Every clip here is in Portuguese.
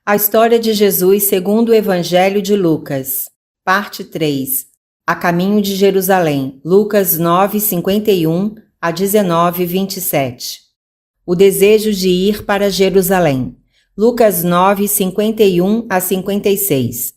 A história de Jesus segundo o Evangelho de Lucas. Parte 3. A caminho de Jerusalém. Lucas 9, 51 a 19, 27. O desejo de ir para Jerusalém. Lucas 9, 51 a 56.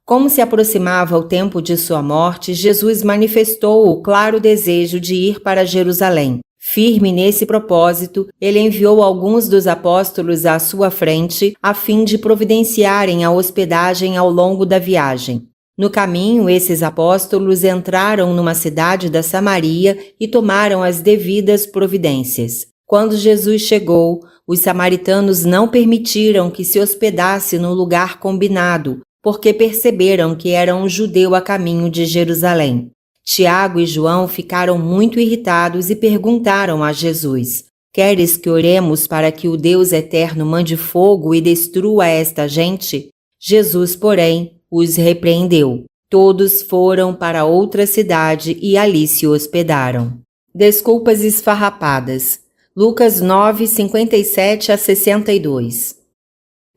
Como se aproximava o tempo de sua morte, Jesus manifestou o claro desejo de ir para Jerusalém. Firme nesse propósito, ele enviou alguns dos apóstolos à sua frente, a fim de providenciarem a hospedagem ao longo da viagem. No caminho, esses apóstolos entraram numa cidade da Samaria e tomaram as devidas providências. Quando Jesus chegou, os samaritanos não permitiram que se hospedasse no lugar combinado, porque perceberam que era um judeu a caminho de Jerusalém. Tiago e João ficaram muito irritados e perguntaram a Jesus: "Queres que oremos para que o Deus eterno mande fogo e destrua esta gente?" Jesus, porém, os repreendeu. Todos foram para outra cidade e ali se hospedaram. Desculpas esfarrapadas. Lucas 9, 57 a 62.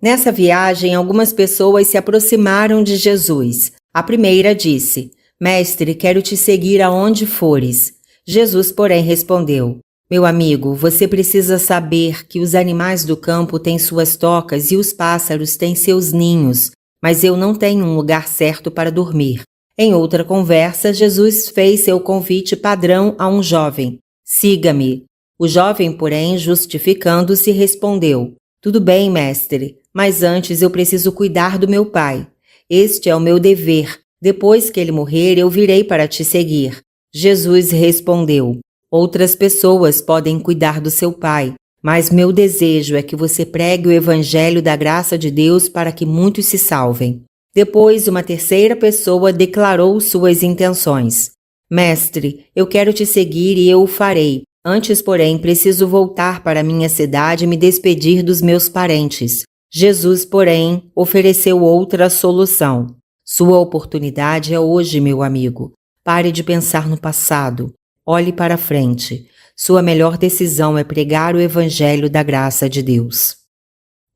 Nessa viagem, algumas pessoas se aproximaram de Jesus. A primeira disse: "Mestre, quero te seguir aonde fores." Jesus, porém, respondeu: "Meu amigo, você precisa saber que os animais do campo têm suas tocas e os pássaros têm seus ninhos, mas eu não tenho um lugar certo para dormir." Em outra conversa, Jesus fez seu convite padrão a um jovem: "Siga-me." O jovem, porém, justificando-se, respondeu: "Tudo bem, mestre, mas antes eu preciso cuidar do meu pai. Este é o meu dever. Depois que ele morrer, eu virei para te seguir." Jesus respondeu: "Outras pessoas podem cuidar do seu pai, mas meu desejo é que você pregue o evangelho da graça de Deus para que muitos se salvem." Depois, uma terceira pessoa declarou suas intenções: "Mestre, eu quero te seguir e eu o farei. Antes, porém, preciso voltar para minha cidade e me despedir dos meus parentes." Jesus, porém, ofereceu outra solução: "Sua oportunidade é hoje, meu amigo. Pare de pensar no passado. Olhe para frente. Sua melhor decisão é pregar o evangelho da graça de Deus."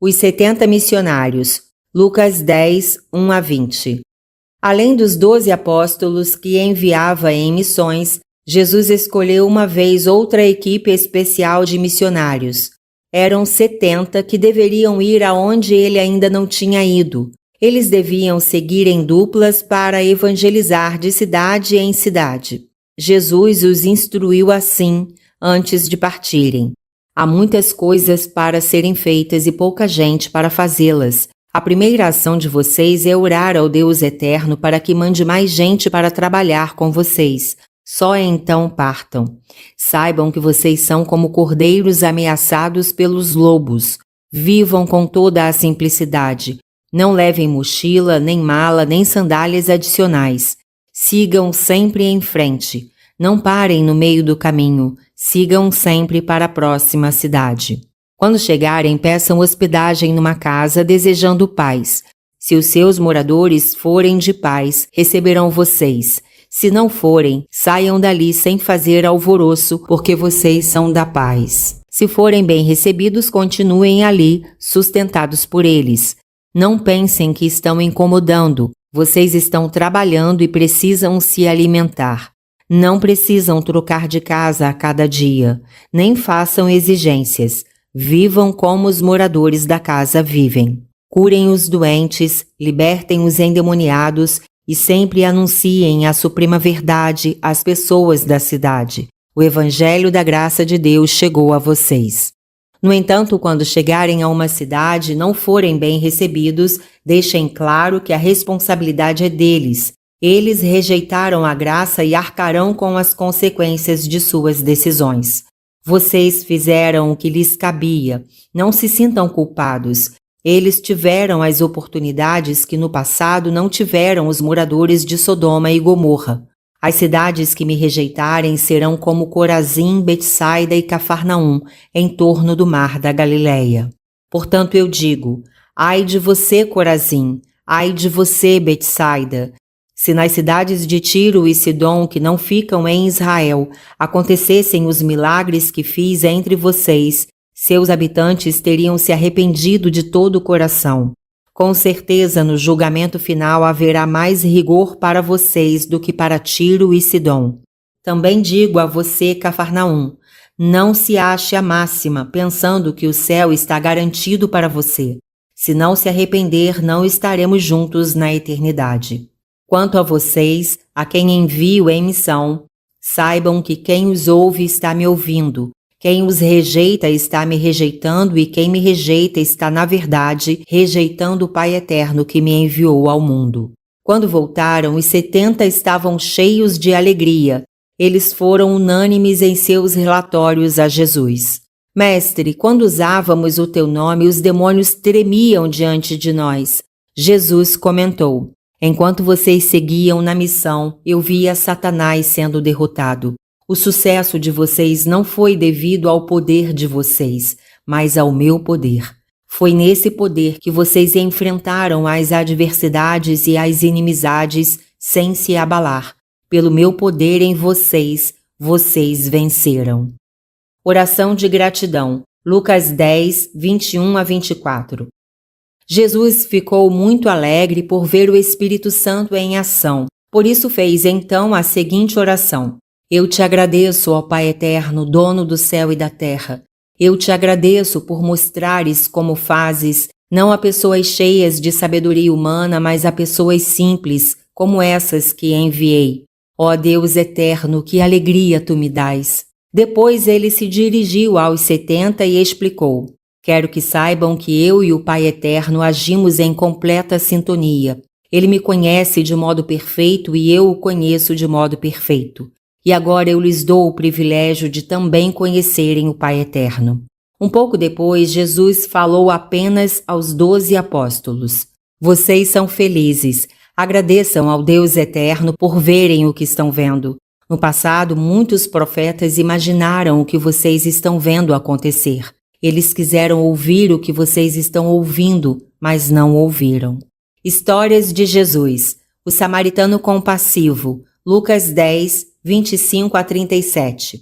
Os 70 missionários. Lucas 10, 1 a 20. Além dos 12 apóstolos que enviava em missões, Jesus escolheu uma vez outra equipe especial de missionários. Eram 70 que deveriam ir aonde ele ainda não tinha ido. Eles deviam seguir em duplas para evangelizar de cidade em cidade. Jesus os instruiu assim, antes de partirem: "Há muitas coisas para serem feitas e pouca gente para fazê-las. A primeira ação de vocês é orar ao Deus eterno para que mande mais gente para trabalhar com vocês. Só então partam. Saibam que vocês são como cordeiros ameaçados pelos lobos. Vivam com toda a simplicidade. Não levem mochila, nem mala, nem sandálias adicionais. Sigam sempre em frente. Não parem no meio do caminho. Sigam sempre para a próxima cidade. Quando chegarem, peçam hospedagem numa casa desejando paz. Se os seus moradores forem de paz, receberão vocês. Se não forem, saiam dali sem fazer alvoroço, porque vocês são da paz. Se forem bem recebidos, continuem ali, sustentados por eles. Não pensem que estão incomodando. Vocês estão trabalhando e precisam se alimentar. Não precisam trocar de casa a cada dia. Nem façam exigências. Vivam como os moradores da casa vivem. Curem os doentes, libertem os endemoniados e sempre anunciem a suprema verdade às pessoas da cidade. O evangelho da graça de Deus chegou a vocês. No entanto, quando chegarem a uma cidade e não forem bem recebidos, deixem claro que a responsabilidade é deles. Eles rejeitaram a graça e arcarão com as consequências de suas decisões. Vocês fizeram o que lhes cabia. Não se sintam culpados. Eles tiveram as oportunidades que no passado não tiveram os moradores de Sodoma e Gomorra. As cidades que me rejeitarem serão como Corazim, Betsaida e Cafarnaum, em torno do mar da Galileia. Portanto, eu digo: ai de você, Corazim! Ai de você, Betsaida! Se nas cidades de Tiro e Sidom, que não ficam em Israel, acontecessem os milagres que fiz entre vocês, seus habitantes teriam se arrependido de todo o coração. Com certeza, no julgamento final haverá mais rigor para vocês do que para Tiro e Sidom. Também digo a você, Cafarnaum, não se ache a máxima, pensando que o céu está garantido para você. Se não se arrepender, não estaremos juntos na eternidade. Quanto a vocês, a quem envio em missão, saibam que quem os ouve está me ouvindo. Quem os rejeita está me rejeitando e quem me rejeita está, na verdade, rejeitando o Pai Eterno que me enviou ao mundo. Quando voltaram, os 70 estavam cheios de alegria. Eles foram unânimes em seus relatórios a Jesus. Mestre, quando usávamos o teu nome, os demônios tremiam diante de nós. Jesus comentou: enquanto vocês seguiam na missão, eu via Satanás sendo derrotado. O sucesso de vocês não foi devido ao poder de vocês, mas ao meu poder. Foi nesse poder que vocês enfrentaram as adversidades e as inimizades sem se abalar. Pelo meu poder em vocês, vocês venceram. Oração de gratidão. Lucas 10, 21 a 24. Jesus ficou muito alegre por ver o Espírito Santo em ação. Por isso fez então a seguinte oração: eu te agradeço, ó Pai Eterno, dono do céu e da terra. Eu te agradeço por mostrares como fazes, não a pessoas cheias de sabedoria humana, mas a pessoas simples, como essas que enviei. Ó Deus eterno, que alegria tu me dás. Depois ele se dirigiu aos 70 e explicou: quero que saibam que eu e o Pai Eterno agimos em completa sintonia. Ele me conhece de modo perfeito e eu o conheço de modo perfeito. E agora eu lhes dou o privilégio de também conhecerem o Pai Eterno. Um pouco depois, Jesus falou apenas aos 12 apóstolos. Vocês são felizes. Agradeçam ao Deus Eterno por verem o que estão vendo. No passado, muitos profetas imaginaram o que vocês estão vendo acontecer. Eles quiseram ouvir o que vocês estão ouvindo, mas não ouviram. Histórias de Jesus. O samaritano compassivo. Lucas 10, 25 a 37.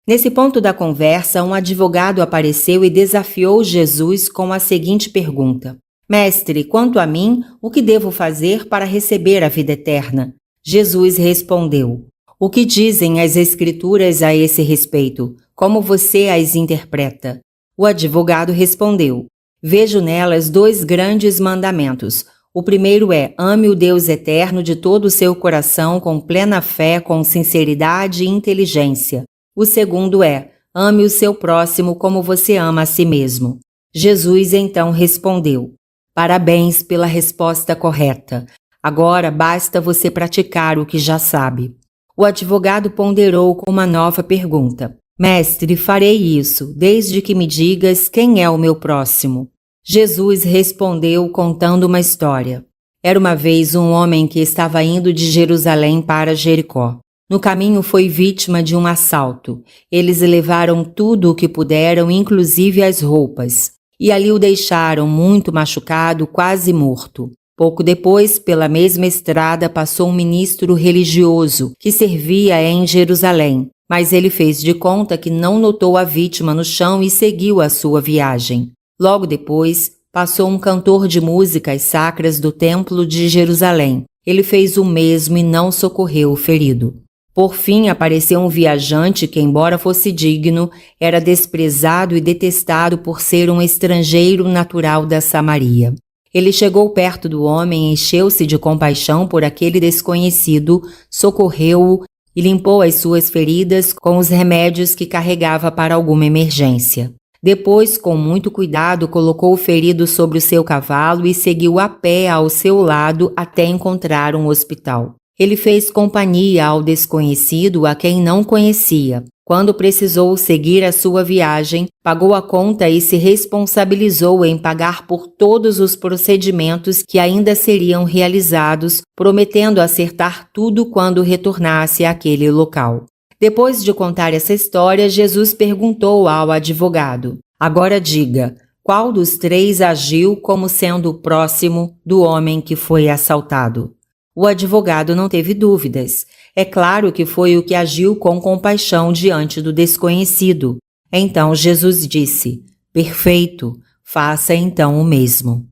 Nesse ponto da conversa, um advogado apareceu e desafiou Jesus com a seguinte pergunta: Mestre, quanto a mim, o que devo fazer para receber a vida eterna? Jesus respondeu: o que dizem as Escrituras a esse respeito? Como você as interpreta? O advogado respondeu: vejo nelas 2 grandes mandamentos. O primeiro é: ame o Deus eterno de todo o seu coração, com plena fé, com sinceridade e inteligência. O segundo é: ame o seu próximo como você ama a si mesmo. Jesus então respondeu: parabéns pela resposta correta. Agora basta você praticar o que já sabe. O advogado ponderou com uma nova pergunta: Mestre, farei isso, desde que me digas quem é o meu próximo. Jesus respondeu contando uma história. Era uma vez um homem que estava indo de Jerusalém para Jericó. No caminho foi vítima de um assalto. Eles levaram tudo o que puderam, inclusive as roupas. E ali o deixaram muito machucado, quase morto. Pouco depois, pela mesma estrada, passou um ministro religioso que servia em Jerusalém. Mas ele fez de conta que não notou a vítima no chão e seguiu a sua viagem. Logo depois, passou um cantor de músicas sacras do Templo de Jerusalém. Ele fez o mesmo e não socorreu o ferido. Por fim, apareceu um viajante que, embora fosse digno, era desprezado e detestado por ser um estrangeiro natural da Samaria. Ele chegou perto do homem, encheu-se de compaixão por aquele desconhecido, socorreu-o e limpou as suas feridas com os remédios que carregava para alguma emergência. Depois, com muito cuidado, colocou o ferido sobre o seu cavalo e seguiu a pé ao seu lado até encontrar um hospital. Ele fez companhia ao desconhecido a quem não conhecia. Quando precisou seguir a sua viagem, pagou a conta e se responsabilizou em pagar por todos os procedimentos que ainda seriam realizados, prometendo acertar tudo quando retornasse àquele local. Depois de contar essa história, Jesus perguntou ao advogado: agora diga, qual dos 3 agiu como sendo o próximo do homem que foi assaltado? O advogado não teve dúvidas. É claro que foi o que agiu com compaixão diante do desconhecido. Então Jesus disse: perfeito, faça então o mesmo.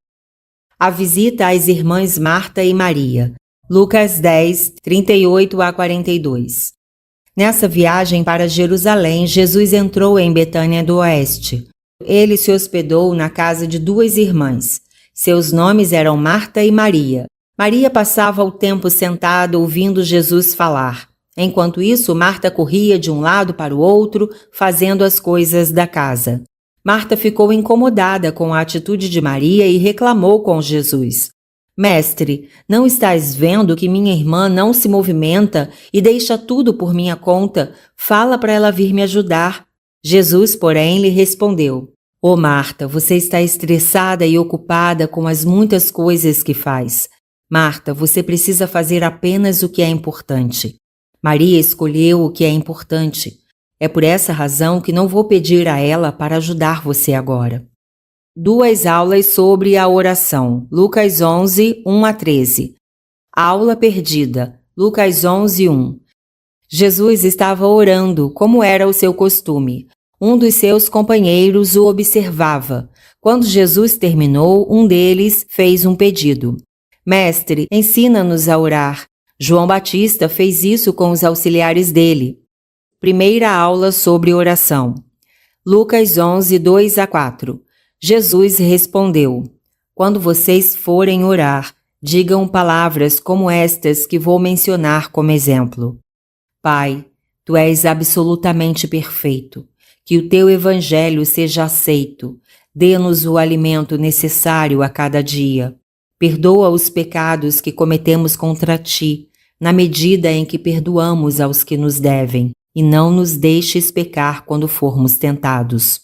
A visita às irmãs Marta e Maria. Lucas 10, 38 a 42. Nessa viagem para Jerusalém, Jesus entrou em Betânia do Oeste. Ele se hospedou na casa de duas irmãs. Seus nomes eram Marta e Maria. Maria passava o tempo sentada ouvindo Jesus falar. Enquanto isso, Marta corria de um lado para o outro, fazendo as coisas da casa. Marta ficou incomodada com a atitude de Maria e reclamou com Jesus. Mestre, não estás vendo que minha irmã não se movimenta e deixa tudo por minha conta? Fala para ela vir me ajudar. Jesus, porém, lhe respondeu: Ô Marta, você está estressada e ocupada com as muitas coisas que faz. Marta, você precisa fazer apenas o que é importante. Maria escolheu o que é importante. É por essa razão que não vou pedir a ela para ajudar você agora. Duas aulas sobre a oração. Lucas 11, 1 a 13. Aula perdida. Lucas 11, 1. Jesus estava orando, como era o seu costume. Um dos seus companheiros o observava. Quando Jesus terminou, um deles fez um pedido. Mestre, ensina-nos a orar. João Batista fez isso com os auxiliares dele. Primeira aula sobre oração. Lucas 11, 2 a 4. Jesus respondeu: Quando vocês forem orar, digam palavras como estas que vou mencionar como exemplo. Pai, Tu és absolutamente perfeito. Que o Teu Evangelho seja aceito. Dê-nos o alimento necessário a cada dia. Perdoa os pecados que cometemos contra Ti, na medida em que perdoamos aos que nos devem, e não nos deixes pecar quando formos tentados.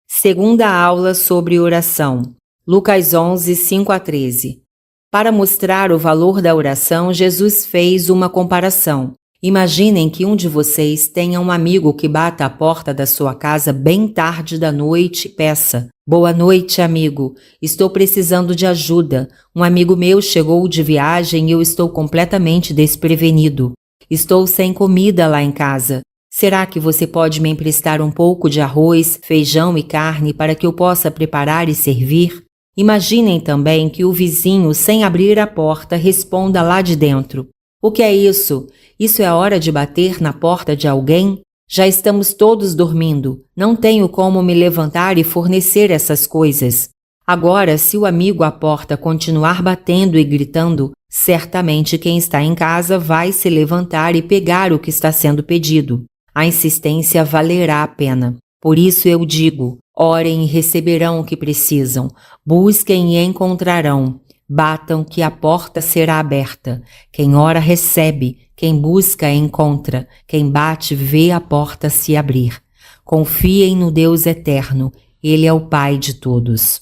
Segunda aula sobre oração. Lucas 11, 5 a 13. Para mostrar o valor da oração, Jesus fez uma comparação. Imaginem que um de vocês tenha um amigo que bata à porta da sua casa bem tarde da noite e peça: Boa noite, amigo. Estou precisando de ajuda. Um amigo meu chegou de viagem e eu estou completamente desprevenido. Estou sem comida lá em casa. Será que você pode me emprestar um pouco de arroz, feijão e carne para que eu possa preparar e servir? Imaginem também que o vizinho, sem abrir a porta, responda lá de dentro: O que é isso? Isso é hora de bater na porta de alguém? Já estamos todos dormindo. Não tenho como me levantar e fornecer essas coisas. Agora, se o amigo à porta continuar batendo e gritando, certamente quem está em casa vai se levantar e pegar o que está sendo pedido. A insistência valerá a pena. Por isso eu digo: orem e receberão o que precisam. Busquem e encontrarão. Batam que a porta será aberta. Quem ora recebe, quem busca encontra, quem bate vê a porta se abrir. Confiem no Deus eterno, Ele é o Pai de todos.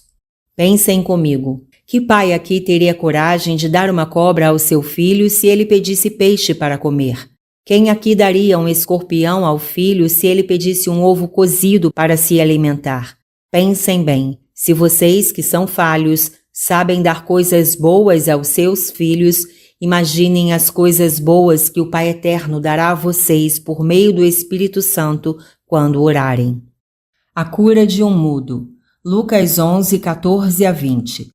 Pensem comigo, que pai aqui teria coragem de dar uma cobra ao seu filho se ele pedisse peixe para comer? Quem aqui daria um escorpião ao filho se ele pedisse um ovo cozido para se alimentar? Pensem bem, se vocês que são falhos sabem dar coisas boas aos seus filhos, imaginem as coisas boas que o Pai Eterno dará a vocês por meio do Espírito Santo quando orarem. A cura de um mudo. Lucas 11, 14 a 20.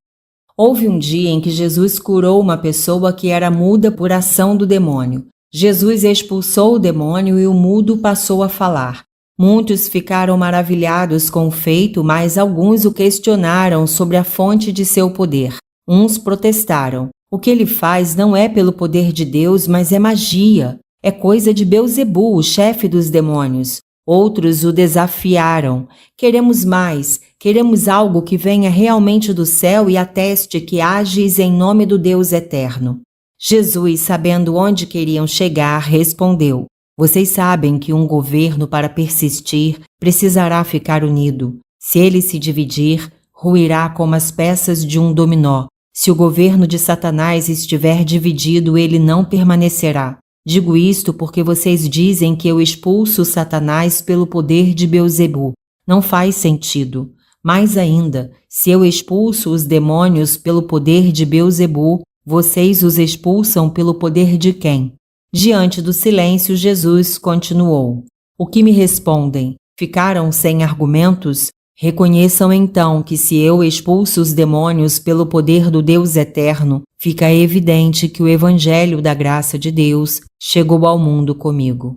Houve um dia em que Jesus curou uma pessoa que era muda por ação do demônio. Jesus expulsou o demônio e o mudo passou a falar. Muitos ficaram maravilhados com o feito, mas alguns o questionaram sobre a fonte de seu poder. Uns protestaram: o que ele faz não é pelo poder de Deus, mas é magia. É coisa de Beelzebu, o chefe dos demônios. Outros o desafiaram: queremos mais, queremos algo que venha realmente do céu e ateste que ages em nome do Deus eterno. Jesus, sabendo onde queriam chegar, respondeu: vocês sabem que um governo, para persistir, precisará ficar unido. Se ele se dividir, ruirá como as peças de um dominó. Se o governo de Satanás estiver dividido, ele não permanecerá. Digo isto porque vocês dizem que eu expulso Satanás pelo poder de Beelzebu. Não faz sentido. Mais ainda, se eu expulso os demônios pelo poder de Beelzebu, vocês os expulsam pelo poder de quem? Diante do silêncio, Jesus continuou: o que me respondem? Ficaram sem argumentos? Reconheçam então que se eu expulso os demônios pelo poder do Deus eterno, fica evidente que o Evangelho da graça de Deus chegou ao mundo comigo.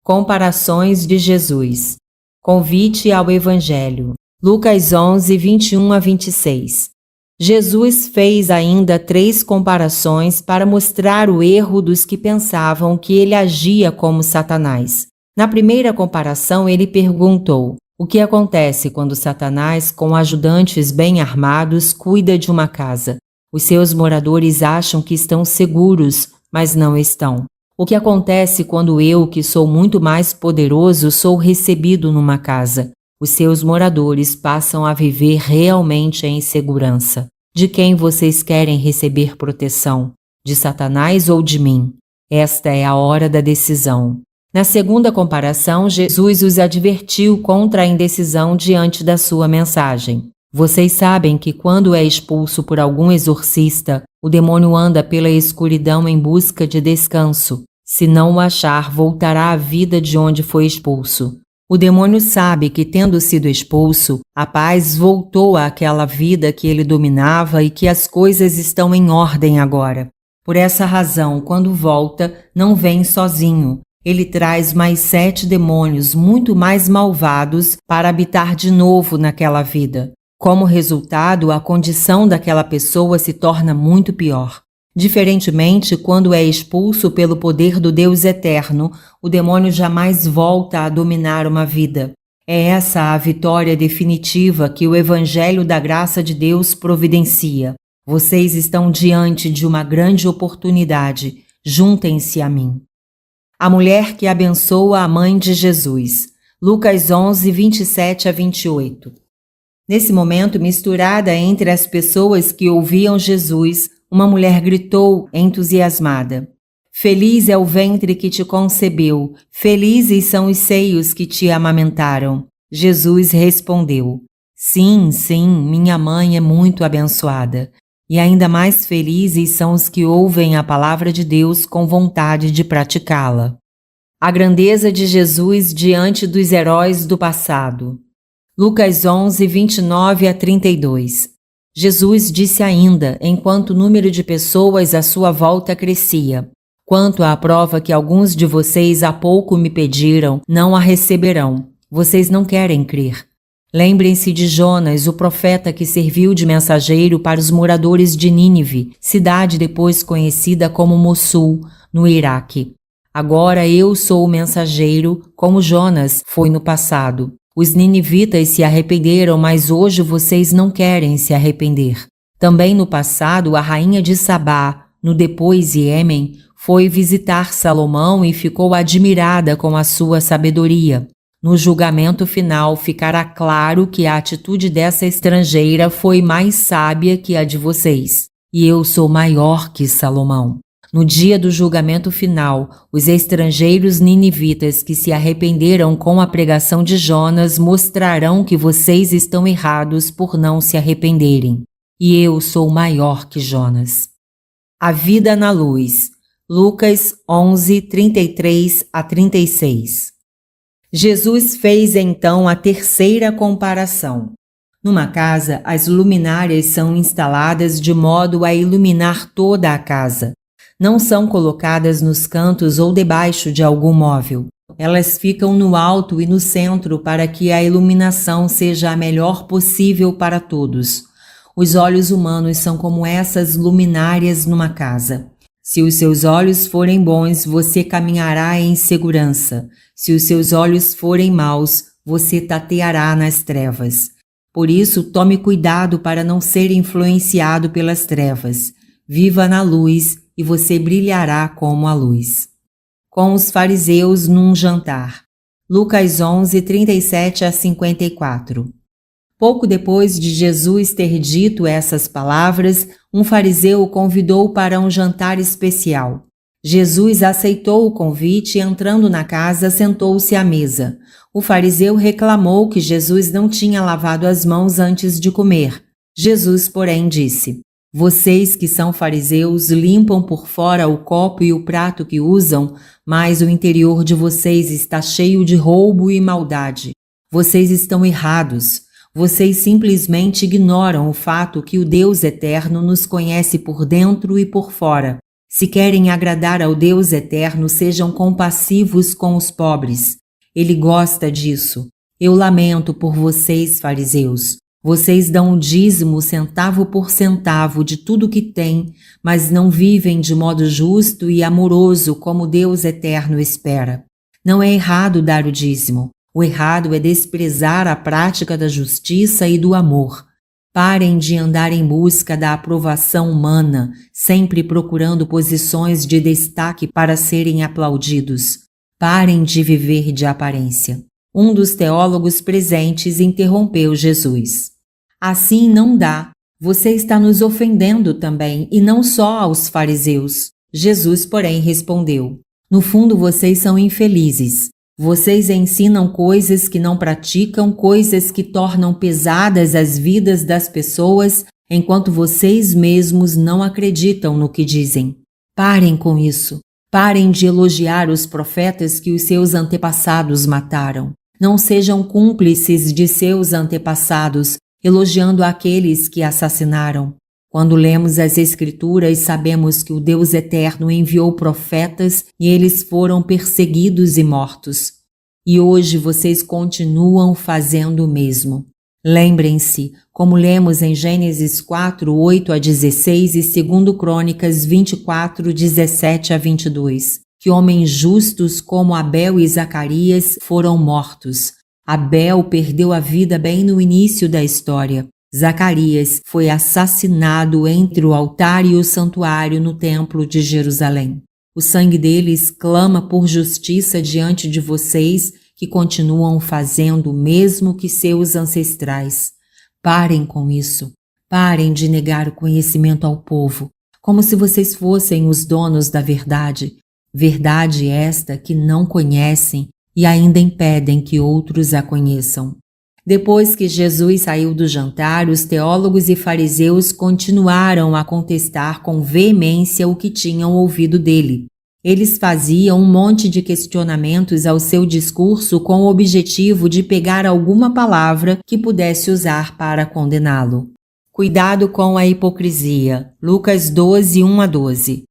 Comparações de Jesus. Convite ao Evangelho. Lucas 11, 21 a 26. Jesus fez ainda 3 comparações para mostrar o erro dos que pensavam que ele agia como Satanás. Na primeira comparação, ele perguntou: o que acontece quando Satanás, com ajudantes bem armados, cuida de uma casa? Os seus moradores acham que estão seguros, mas não estão. O que acontece quando eu, que sou muito mais poderoso, sou recebido numa casa? Os seus moradores passam a viver realmente em segurança. De quem vocês querem receber proteção? De Satanás ou de mim? Esta é a hora da decisão. Na segunda comparação, Jesus os advertiu contra a indecisão diante da sua mensagem. Vocês sabem que quando é expulso por algum exorcista, o demônio anda pela escuridão em busca de descanso. Se não o achar, voltará à vida de onde foi expulso. O demônio sabe que, tendo sido expulso, a paz voltou àquela vida que ele dominava e que as coisas estão em ordem agora. Por essa razão, quando volta, não vem sozinho. Ele traz mais 7 demônios muito mais malvados para habitar de novo naquela vida. Como resultado, a condição daquela pessoa se torna muito pior. Diferentemente, quando é expulso pelo poder do Deus eterno, o demônio jamais volta a dominar uma vida. É essa a vitória definitiva que o Evangelho da graça de Deus providencia. Vocês estão diante de uma grande oportunidade. Juntem-se a mim. A mulher que abençoa a mãe de Jesus. Lucas 11, 27 a 28. Nesse momento, misturada entre as pessoas que ouviam Jesus, uma mulher gritou entusiasmada: Feliz é o ventre que te concebeu, felizes são os seios que te amamentaram. Jesus respondeu: Sim, sim, minha mãe é muito abençoada. E ainda mais felizes são os que ouvem a palavra de Deus com vontade de praticá-la. A grandeza de Jesus diante dos heróis do passado. Lucas 11, 29 a 32. Jesus disse ainda, enquanto o número de pessoas à sua volta crescia: Quanto à prova que alguns de vocês há pouco me pediram, não a receberão. Vocês não querem crer. Lembrem-se de Jonas, o profeta que serviu de mensageiro para os moradores de Nínive, cidade depois conhecida como Mossul, no Iraque. Agora eu sou o mensageiro, como Jonas foi no passado. Os ninivitas se arrependeram, mas hoje vocês não querem se arrepender. Também no passado, a rainha de Sabá, no depois Iêmen, foi visitar Salomão e ficou admirada com a sua sabedoria. No julgamento final, ficará claro que a atitude dessa estrangeira foi mais sábia que a de vocês. E eu sou maior que Salomão. No dia do julgamento final, os estrangeiros ninivitas que se arrependeram com a pregação de Jonas mostrarão que vocês estão errados por não se arrependerem. E eu sou maior que Jonas. A vida na luz. Lucas 11, 33 a 36. Jesus fez então a terceira comparação. Numa casa, as luminárias são instaladas de modo a iluminar toda a casa. Não são colocadas nos cantos ou debaixo de algum móvel. Elas ficam no alto e no centro para que a iluminação seja a melhor possível para todos. Os olhos humanos são como essas luminárias numa casa. Se os seus olhos forem bons, você caminhará em segurança. Se os seus olhos forem maus, você tateará nas trevas. Por isso, tome cuidado para não ser influenciado pelas trevas. Viva na luz e você brilhará como a luz. Com os fariseus num jantar. Lucas 11, 37 a 54. Pouco depois de Jesus ter dito essas palavras, um fariseu o convidou para um jantar especial. Jesus aceitou o convite e, entrando na casa, sentou-se à mesa. O fariseu reclamou que Jesus não tinha lavado as mãos antes de comer. Jesus, porém, disse: Vocês que são fariseus limpam por fora o copo e o prato que usam, mas o interior de vocês está cheio de roubo e maldade. Vocês estão errados. Vocês simplesmente ignoram o fato que o Deus eterno nos conhece por dentro e por fora. Se querem agradar ao Deus eterno, sejam compassivos com os pobres. Ele gosta disso. Eu lamento por vocês, fariseus. Vocês dão o dízimo centavo por centavo de tudo que têm, mas não vivem de modo justo e amoroso como Deus eterno espera. Não é errado dar o dízimo. O errado é desprezar a prática da justiça e do amor. Parem de andar em busca da aprovação humana, sempre procurando posições de destaque para serem aplaudidos. Parem de viver de aparência. Um dos teólogos presentes interrompeu Jesus. Assim não dá. Você está nos ofendendo também, e não só aos fariseus. Jesus, porém, respondeu: no fundo, vocês são infelizes. Vocês ensinam coisas que não praticam, coisas que tornam pesadas as vidas das pessoas, enquanto vocês mesmos não acreditam no que dizem. Parem com isso. Parem de elogiar os profetas que os seus antepassados mataram. Não sejam cúmplices de seus antepassados, elogiando aqueles que assassinaram. Quando lemos as Escrituras, sabemos que o Deus Eterno enviou profetas e eles foram perseguidos e mortos. E hoje vocês continuam fazendo o mesmo. Lembrem-se, como lemos em Gênesis 4, 8 a 16 e 2 Crônicas 24, 17 a 22, que homens justos como Abel e Zacarias foram mortos. Abel perdeu a vida bem no início da história. Zacarias foi assassinado entre o altar e o santuário no templo de Jerusalém. O sangue deles clama por justiça diante de vocês que continuam fazendo o mesmo que seus ancestrais. Parem com isso. Parem de negar o conhecimento ao povo, como se vocês fossem os donos da verdade. Verdade esta que não conhecem e ainda impedem que outros a conheçam. Depois que Jesus saiu do jantar, os teólogos e fariseus continuaram a contestar com veemência o que tinham ouvido dele. Eles faziam um monte de questionamentos ao seu discurso com o objetivo de pegar alguma palavra que pudesse usar para condená-lo. Cuidado com a hipocrisia. Lucas 12, 1 a 12.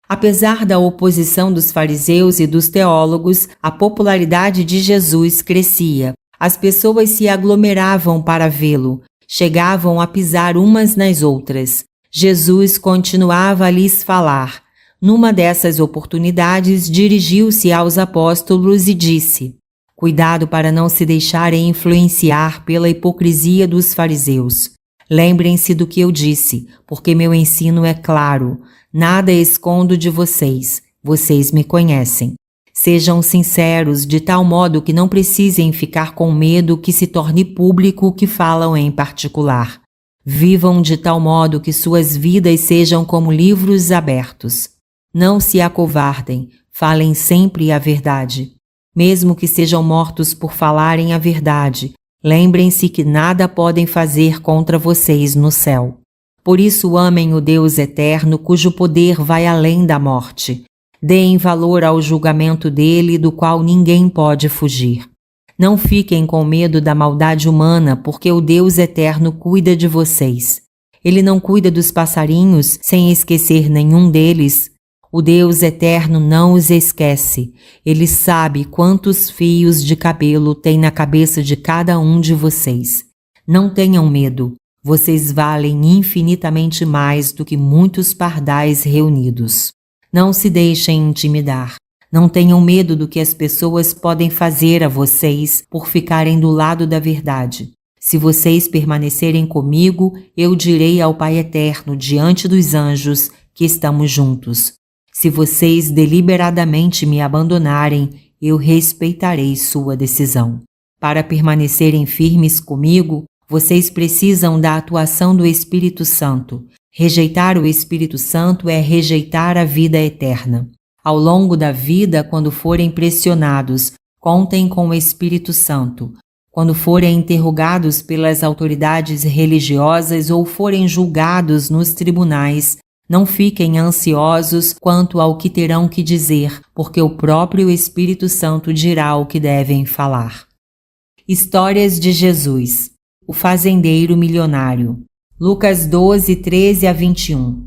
Apesar da oposição dos fariseus e dos teólogos, a popularidade de Jesus crescia. As pessoas se aglomeravam para vê-lo, chegavam a pisar umas nas outras. Jesus continuava a lhes falar. Numa dessas oportunidades, dirigiu-se aos apóstolos e disse: cuidado para não se deixarem influenciar pela hipocrisia dos fariseus. Lembrem-se do que eu disse, porque meu ensino é claro. Nada escondo de vocês. Vocês me conhecem. Sejam sinceros de tal modo que não precisem ficar com medo que se torne público o que falam em particular. Vivam de tal modo que suas vidas sejam como livros abertos. Não se acovardem, falem sempre a verdade. Mesmo que sejam mortos por falarem a verdade, lembrem-se que nada podem fazer contra vocês no céu. Por isso amem o Deus eterno, cujo poder vai além da morte. Deem valor ao julgamento dele, do qual ninguém pode fugir. Não fiquem com medo da maldade humana, porque o Deus eterno cuida de vocês. Ele não cuida dos passarinhos sem esquecer nenhum deles. O Deus eterno não os esquece. Ele sabe quantos fios de cabelo tem na cabeça de cada um de vocês. Não tenham medo. Vocês valem infinitamente mais do que muitos pardais reunidos. Não se deixem intimidar. Não tenham medo do que as pessoas podem fazer a vocês por ficarem do lado da verdade. Se vocês permanecerem comigo, eu direi ao Pai Eterno diante dos anjos que estamos juntos. Se vocês deliberadamente me abandonarem, eu respeitarei sua decisão. Para permanecerem firmes comigo, vocês precisam da atuação do Espírito Santo. Rejeitar o Espírito Santo é rejeitar a vida eterna. Ao longo da vida, quando forem pressionados, contem com o Espírito Santo. Quando forem interrogados pelas autoridades religiosas ou forem julgados nos tribunais, não fiquem ansiosos quanto ao que terão que dizer, porque o próprio Espírito Santo dirá o que devem falar. Histórias de Jesus. O fazendeiro milionário. Lucas 12, 13 a 21.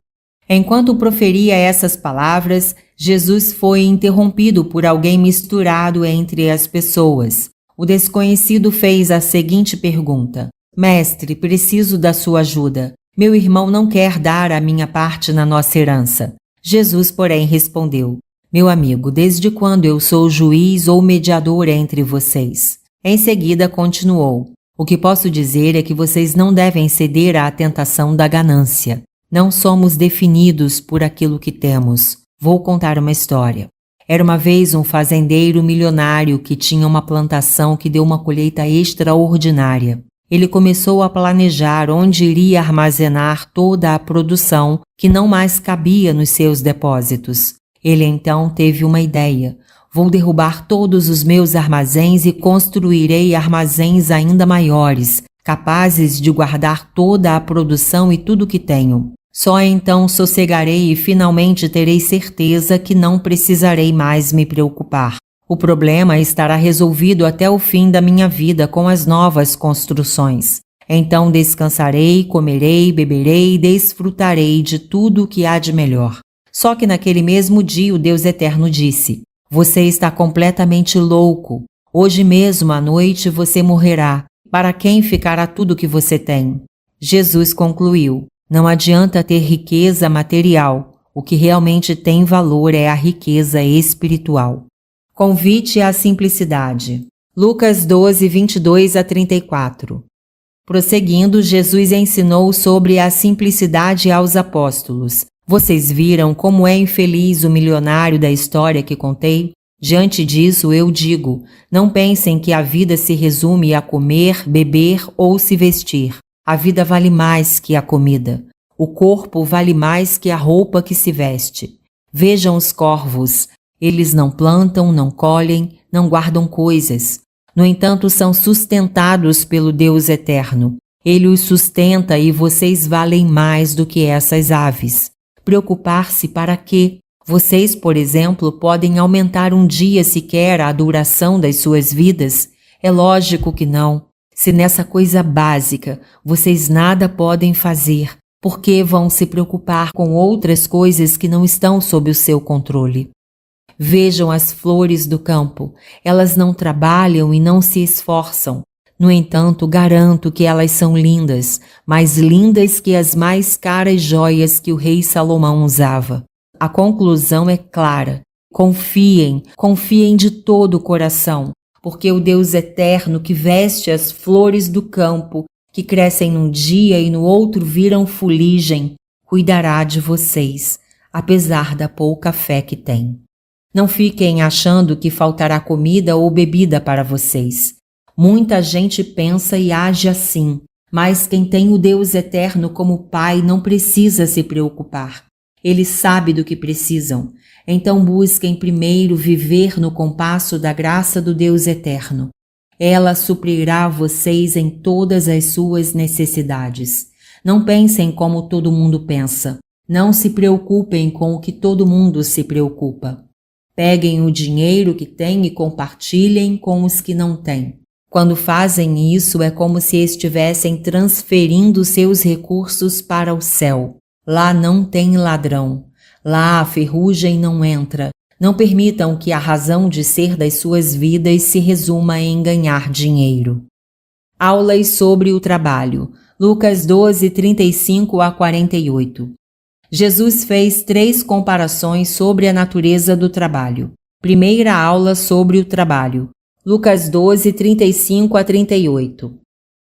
Enquanto proferia essas palavras, Jesus foi interrompido por alguém misturado entre as pessoas. O desconhecido fez a seguinte pergunta: Mestre, preciso da sua ajuda. Meu irmão não quer dar a minha parte na nossa herança. Jesus, porém, respondeu: Meu amigo, desde quando eu sou juiz ou mediador entre vocês? Em seguida, continuou: O que posso dizer é que vocês não devem ceder à tentação da ganância. Não somos definidos por aquilo que temos. Vou contar uma história. Era uma vez um fazendeiro milionário que tinha uma plantação que deu uma colheita extraordinária. Ele começou a planejar onde iria armazenar toda a produção que não mais cabia nos seus depósitos. Ele então teve uma ideia: vou derrubar todos os meus armazéns e construirei armazéns ainda maiores, capazes de guardar toda a produção e tudo que tenho. Só então sossegarei e finalmente terei certeza que não precisarei mais me preocupar. O problema estará resolvido até o fim da minha vida com as novas construções. Então descansarei, comerei, beberei e desfrutarei de tudo o que há de melhor. Só que naquele mesmo dia o Deus Eterno disse: Você está completamente louco. Hoje mesmo à noite você morrerá. Para quem ficará tudo que você tem? Jesus concluiu: Não adianta ter riqueza material. O que realmente tem valor é a riqueza espiritual. Convite à simplicidade. Lucas 12, 22 a 34. Prosseguindo, Jesus ensinou sobre a simplicidade aos apóstolos. Vocês viram como é infeliz o milionário da história que contei? Diante disso, eu digo: não pensem que a vida se resume a comer, beber ou se vestir. A vida vale mais que a comida. O corpo vale mais que a roupa que se veste. Vejam os corvos. Eles não plantam, não colhem, não guardam coisas. No entanto, são sustentados pelo Deus Eterno. Ele os sustenta e vocês valem mais do que essas aves. Preocupar-se para quê? Vocês, por exemplo, podem aumentar um dia sequer a duração das suas vidas? É lógico que não. Se nessa coisa básica vocês nada podem fazer, por que vão se preocupar com outras coisas que não estão sob o seu controle? Vejam as flores do campo. Elas não trabalham e não se esforçam. No entanto, garanto que elas são lindas, mais lindas que as mais caras joias que o rei Salomão usava. A conclusão é clara. Confiem de todo o coração, porque o Deus Eterno que veste as flores do campo, que crescem num dia e no outro viram fuligem, cuidará de vocês, apesar da pouca fé que têm. Não fiquem achando que faltará comida ou bebida para vocês. Muita gente pensa e age assim, mas quem tem o Deus Eterno como Pai não precisa se preocupar. Ele sabe do que precisam. Então busquem primeiro viver no compasso da graça do Deus Eterno. Ela suprirá vocês em todas as suas necessidades. Não pensem como todo mundo pensa. Não se preocupem com o que todo mundo se preocupa. Peguem o dinheiro que têm e compartilhem com os que não têm. Quando fazem isso, é como se estivessem transferindo seus recursos para o céu. Lá não tem ladrão. Lá a ferrugem não entra. Não permitam que a razão de ser das suas vidas se resuma em ganhar dinheiro. Aulas sobre o trabalho. Lucas 12, 35 a 48. Jesus fez 3 comparações sobre a natureza do trabalho. Primeira aula sobre o trabalho. Lucas 12, 35 a 38.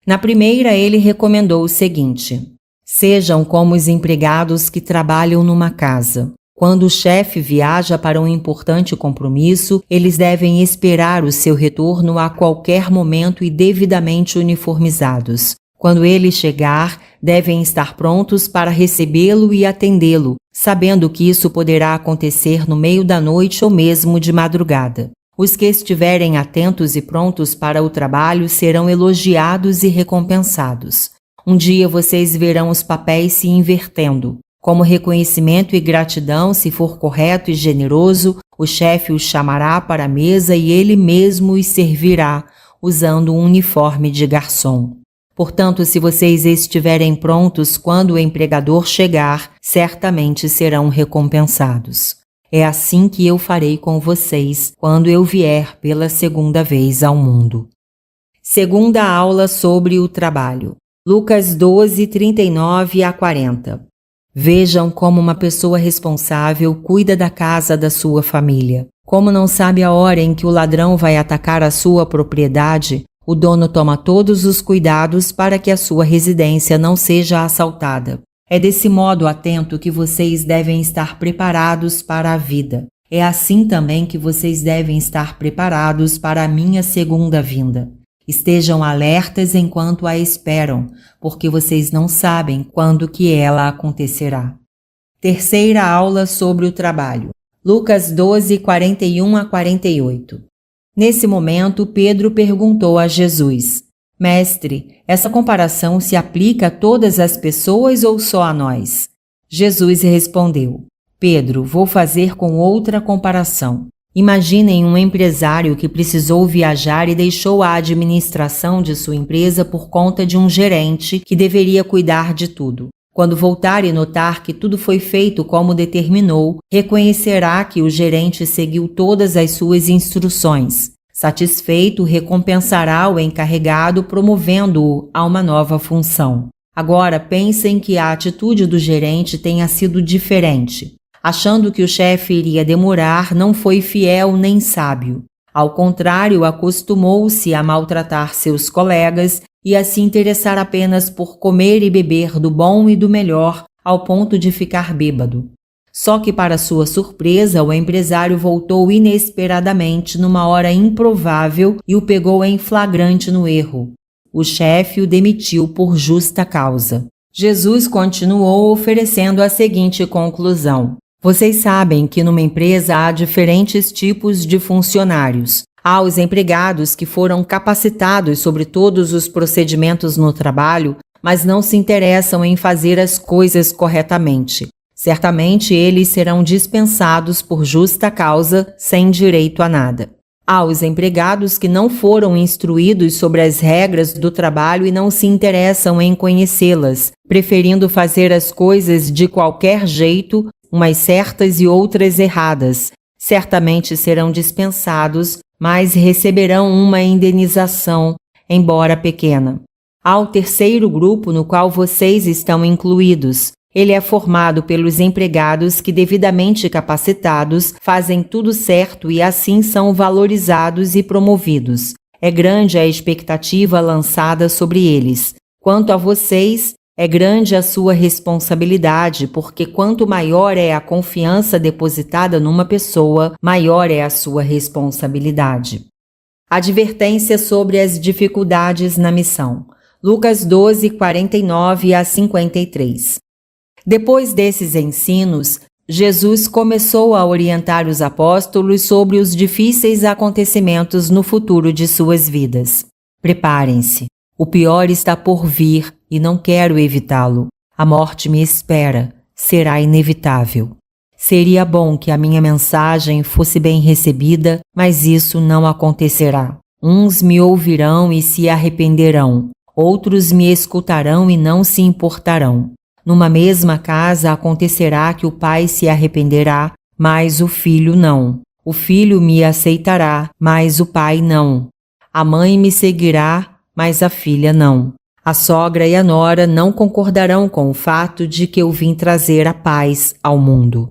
Na primeira, ele recomendou o seguinte: sejam como os empregados que trabalham numa casa. Quando o chefe viaja para um importante compromisso, eles devem esperar o seu retorno a qualquer momento e devidamente uniformizados. Quando ele chegar, devem estar prontos para recebê-lo e atendê-lo, sabendo que isso poderá acontecer no meio da noite ou mesmo de madrugada. Os que estiverem atentos e prontos para o trabalho serão elogiados e recompensados. Um dia vocês verão os papéis se invertendo. Como reconhecimento e gratidão, se for correto e generoso, o chefe os chamará para a mesa e ele mesmo os servirá, usando um uniforme de garçom. Portanto, se vocês estiverem prontos quando o empregador chegar, certamente serão recompensados. É assim que eu farei com vocês quando eu vier pela segunda vez ao mundo. Segunda aula sobre o trabalho. Lucas 12, 39 a 40. Vejam como uma pessoa responsável cuida da casa da sua família. Como não sabe a hora em que o ladrão vai atacar a sua propriedade, o dono toma todos os cuidados para que a sua residência não seja assaltada. É desse modo atento que vocês devem estar preparados para a vida. É assim também que vocês devem estar preparados para a minha segunda vinda. Estejam alertas enquanto a esperam, porque vocês não sabem quando que ela acontecerá. Terceira aula sobre o trabalho. Lucas 12, 41 a 48. Nesse momento, Pedro perguntou a Jesus: Mestre, essa comparação se aplica a todas as pessoas ou só a nós? Jesus respondeu: Pedro, vou fazer com outra comparação. Imaginem um empresário que precisou viajar e deixou a administração de sua empresa por conta de um gerente que deveria cuidar de tudo. Quando voltar e notar que tudo foi feito como determinou, reconhecerá que o gerente seguiu todas as suas instruções. Satisfeito, recompensará o encarregado promovendo-o a uma nova função. Agora pensem que a atitude do gerente tenha sido diferente. Achando que o chefe iria demorar, não foi fiel nem sábio. Ao contrário, acostumou-se a maltratar seus colegas e a se interessar apenas por comer e beber do bom e do melhor, ao ponto de ficar bêbado. Só que, para sua surpresa, o empresário voltou inesperadamente numa hora improvável e o pegou em flagrante no erro. O chefe o demitiu por justa causa. Jesus continuou oferecendo a seguinte conclusão: Vocês sabem que numa empresa há diferentes tipos de funcionários. Há os empregados que foram capacitados sobre todos os procedimentos no trabalho, mas não se interessam em fazer as coisas corretamente. Certamente eles serão dispensados por justa causa, sem direito a nada. Há os empregados que não foram instruídos sobre as regras do trabalho e não se interessam em conhecê-las, preferindo fazer as coisas de qualquer jeito, umas certas e outras erradas. Certamente serão dispensados, mas receberão uma indenização, embora pequena. Há o terceiro grupo no qual vocês estão incluídos. Ele é formado pelos empregados que, devidamente capacitados, fazem tudo certo e assim são valorizados e promovidos. É grande a expectativa lançada sobre eles. Quanto a vocês, é grande a sua responsabilidade, porque quanto maior é a confiança depositada numa pessoa, maior é a sua responsabilidade. Advertência sobre as dificuldades na missão. Lucas 12, 49 a 53. Depois desses ensinos, Jesus começou a orientar os apóstolos sobre os difíceis acontecimentos no futuro de suas vidas. Preparem-se. O pior está por vir e não quero evitá-lo. A morte me espera. Será inevitável. Seria bom que a minha mensagem fosse bem recebida, mas isso não acontecerá. Uns me ouvirão e se arrependerão. Outros me escutarão e não se importarão. Numa mesma casa acontecerá que o pai se arrependerá, mas o filho não. O filho me aceitará, mas o pai não. A mãe me seguirá, mas a filha não. A sogra e a nora não concordarão com o fato de que eu vim trazer a paz ao mundo.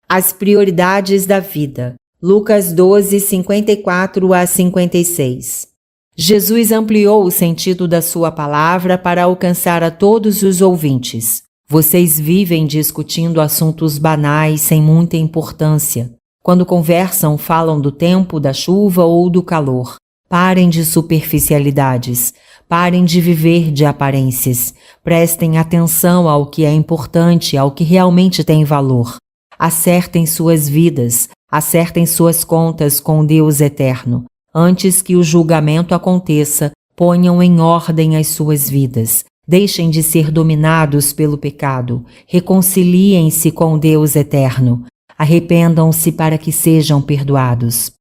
As prioridades da vida. Lucas 12, 54 a 56. Jesus ampliou o sentido da sua palavra para alcançar a todos os ouvintes. Vocês vivem discutindo assuntos banais sem muita importância. Quando conversam, falam do tempo, da chuva ou do calor. Parem de superficialidades. Parem de viver de aparências. Prestem atenção ao que é importante, ao que realmente tem valor. Acertem suas vidas. Acertem suas contas com Deus eterno. Antes que o julgamento aconteça, ponham em ordem as suas vidas. Deixem de ser dominados pelo pecado. Reconciliem-se com Deus eterno. Arrependam-se para que sejam perdoados.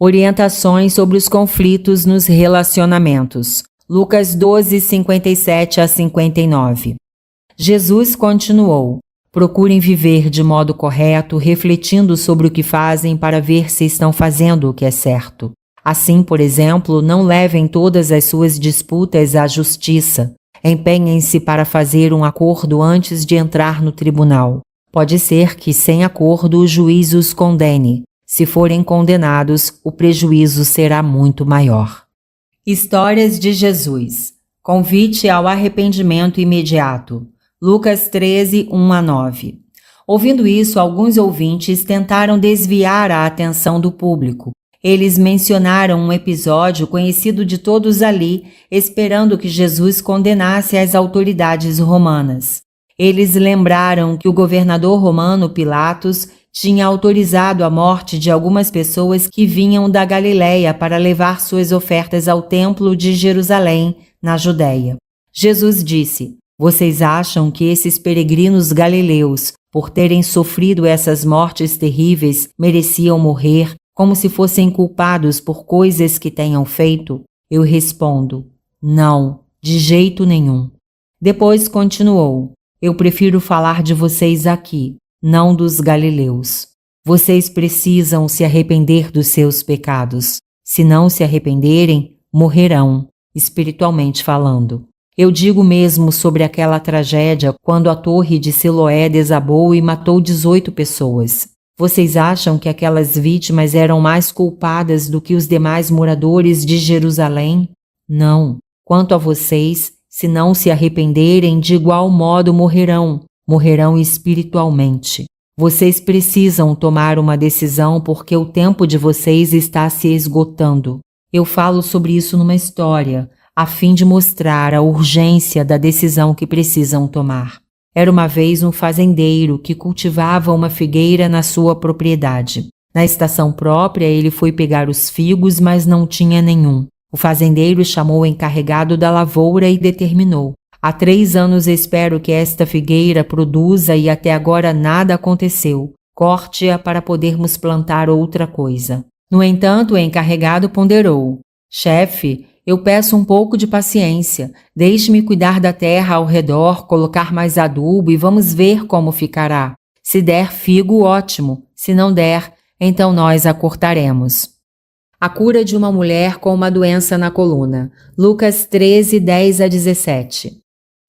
Orientações sobre os conflitos nos relacionamentos. Lucas 12, 57 a 59. Jesus continuou: procurem viver de modo correto, refletindo sobre o que fazem para ver se estão fazendo o que é certo. Assim, por exemplo, não levem todas as suas disputas à justiça. Empenhem-se para fazer um acordo antes de entrar no tribunal. Pode ser que, sem acordo, o juiz os condene. Se forem condenados, o prejuízo será muito maior. Histórias de Jesus. Convite ao arrependimento imediato. Lucas 13, 1 a 9. Ouvindo isso, alguns ouvintes tentaram desviar a atenção do público. Eles mencionaram um episódio conhecido de todos ali, esperando que Jesus condenasse as autoridades romanas. Eles lembraram que o governador romano Pilatos tinha autorizado a morte de algumas pessoas que vinham da Galileia para levar suas ofertas ao templo de Jerusalém, na Judéia. Jesus disse: vocês acham que esses peregrinos galileus, por terem sofrido essas mortes terríveis, mereciam morrer como se fossem culpados por coisas que tenham feito? Eu respondo: não, de jeito nenhum. Depois continuou: eu prefiro falar de vocês aqui, não dos galileus. Vocês precisam se arrepender dos seus pecados. Se não se arrependerem, morrerão, espiritualmente falando. Eu digo mesmo sobre aquela tragédia quando a torre de Siloé desabou e matou 18 pessoas. Vocês acham que aquelas vítimas eram mais culpadas do que os demais moradores de Jerusalém? Não. Quanto a vocês, se não se arrependerem, de igual modo morrerão espiritualmente. Vocês precisam tomar uma decisão porque o tempo de vocês está se esgotando. Eu falo sobre isso numa história, a fim de mostrar a urgência da decisão que precisam tomar. Era uma vez um fazendeiro que cultivava uma figueira na sua propriedade. Na estação própria, ele foi pegar os figos, mas não tinha nenhum. O fazendeiro chamou o encarregado da lavoura e determinou: há 3 anos espero que esta figueira produza e até agora nada aconteceu. Corte-a para podermos plantar outra coisa. No entanto, o encarregado ponderou: chefe, eu peço um pouco de paciência. Deixe-me cuidar da terra ao redor, colocar mais adubo e vamos ver como ficará. Se der figo, ótimo. Se não der, então nós a cortaremos. A cura de uma mulher com uma doença na coluna. Lucas 13, 10 a 17.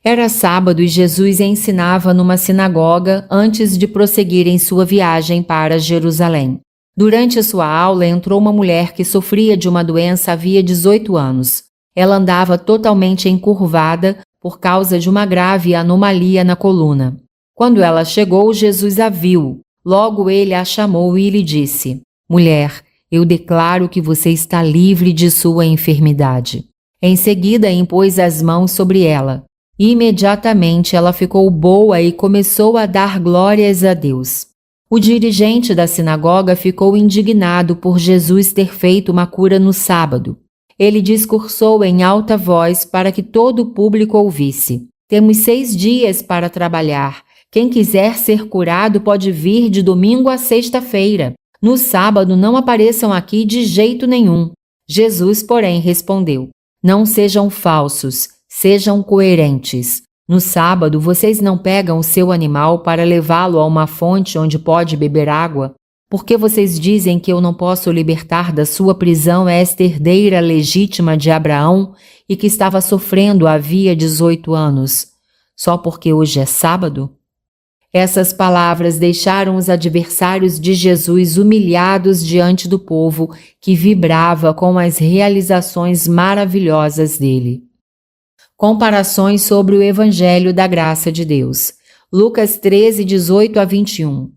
Era sábado e Jesus ensinava numa sinagoga antes de prosseguir em sua viagem para Jerusalém. Durante sua aula, entrou uma mulher que sofria de uma doença havia 18 anos. Ela andava totalmente encurvada por causa de uma grave anomalia na coluna. Quando ela chegou, Jesus a viu. Logo ele a chamou e lhe disse: mulher, eu declaro que você está livre de sua enfermidade. Em seguida, impôs as mãos sobre ela. Imediatamente ela ficou boa e começou a dar glórias a Deus. O dirigente da sinagoga ficou indignado por Jesus ter feito uma cura no sábado. Ele discursou em alta voz para que todo o público ouvisse: temos 6 dias para trabalhar. Quem quiser ser curado pode vir de domingo a sexta-feira. No sábado não apareçam aqui de jeito nenhum. Jesus, porém, respondeu: não sejam falsos, sejam coerentes. No sábado, vocês não pegam o seu animal para levá-lo a uma fonte onde pode beber água? Por que vocês dizem que eu não posso libertar da sua prisão esta herdeira legítima de Abraão e que estava sofrendo havia 18 anos? Só porque hoje é sábado? Essas palavras deixaram os adversários de Jesus humilhados diante do povo que vibrava com as realizações maravilhosas dele. Comparações sobre o Evangelho da Graça de Deus. Lucas 13, 18 a 21.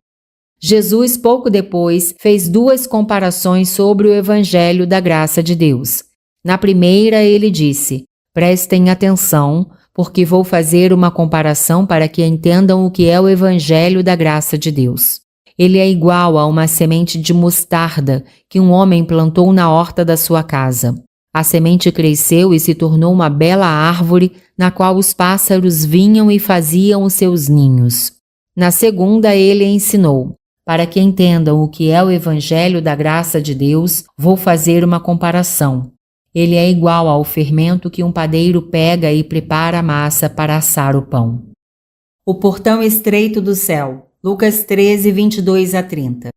Jesus, pouco depois, fez 2 comparações sobre o Evangelho da Graça de Deus. Na primeira, ele disse: prestem atenção, porque vou fazer uma comparação para que entendam o que é o Evangelho da Graça de Deus. Ele é igual a uma semente de mostarda que um homem plantou na horta da sua casa. A semente cresceu e se tornou uma bela árvore na qual os pássaros vinham e faziam os seus ninhos. Na segunda, ele ensinou: para que entendam o que é o Evangelho da Graça de Deus, vou fazer uma comparação. Ele é igual ao fermento que um padeiro pega e prepara a massa para assar o pão. O portão estreito do céu. Lucas 13, 22 a 30.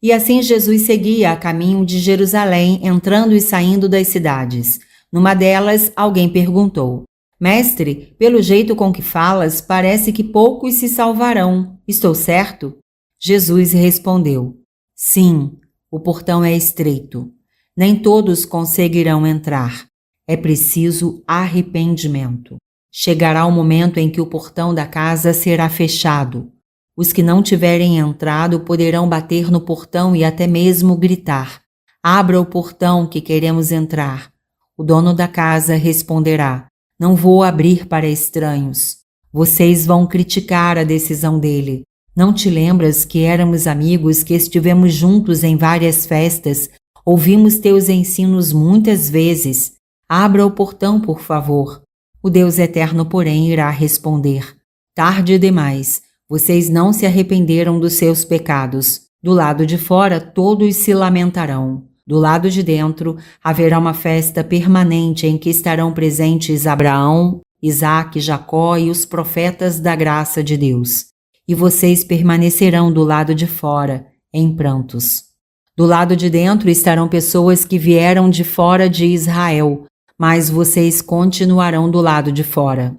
E assim Jesus seguia a caminho de Jerusalém, entrando e saindo das cidades. Numa delas, alguém perguntou: Mestre, pelo jeito com que falas, parece que poucos se salvarão. Estou certo? Jesus respondeu: Sim, o portão é estreito. Nem todos conseguirão entrar. É preciso arrependimento. Chegará o momento em que o portão da casa será fechado. Os que não tiverem entrado poderão bater no portão e até mesmo gritar: Abra o portão que queremos entrar. O dono da casa responderá: Não vou abrir para estranhos. Vocês vão criticar a decisão dele. Não te lembras que éramos amigos, que estivemos juntos em várias festas? Ouvimos teus ensinos muitas vezes. Abra o portão, por favor. O Deus eterno, porém, irá responder: Tarde demais. Vocês não se arrependeram dos seus pecados. Do lado de fora, todos se lamentarão. Do lado de dentro, haverá uma festa permanente em que estarão presentes Abraão, Isaque, Jacó e os profetas da graça de Deus. E vocês permanecerão do lado de fora, em prantos. Do lado de dentro estarão pessoas que vieram de fora de Israel, mas vocês continuarão do lado de fora.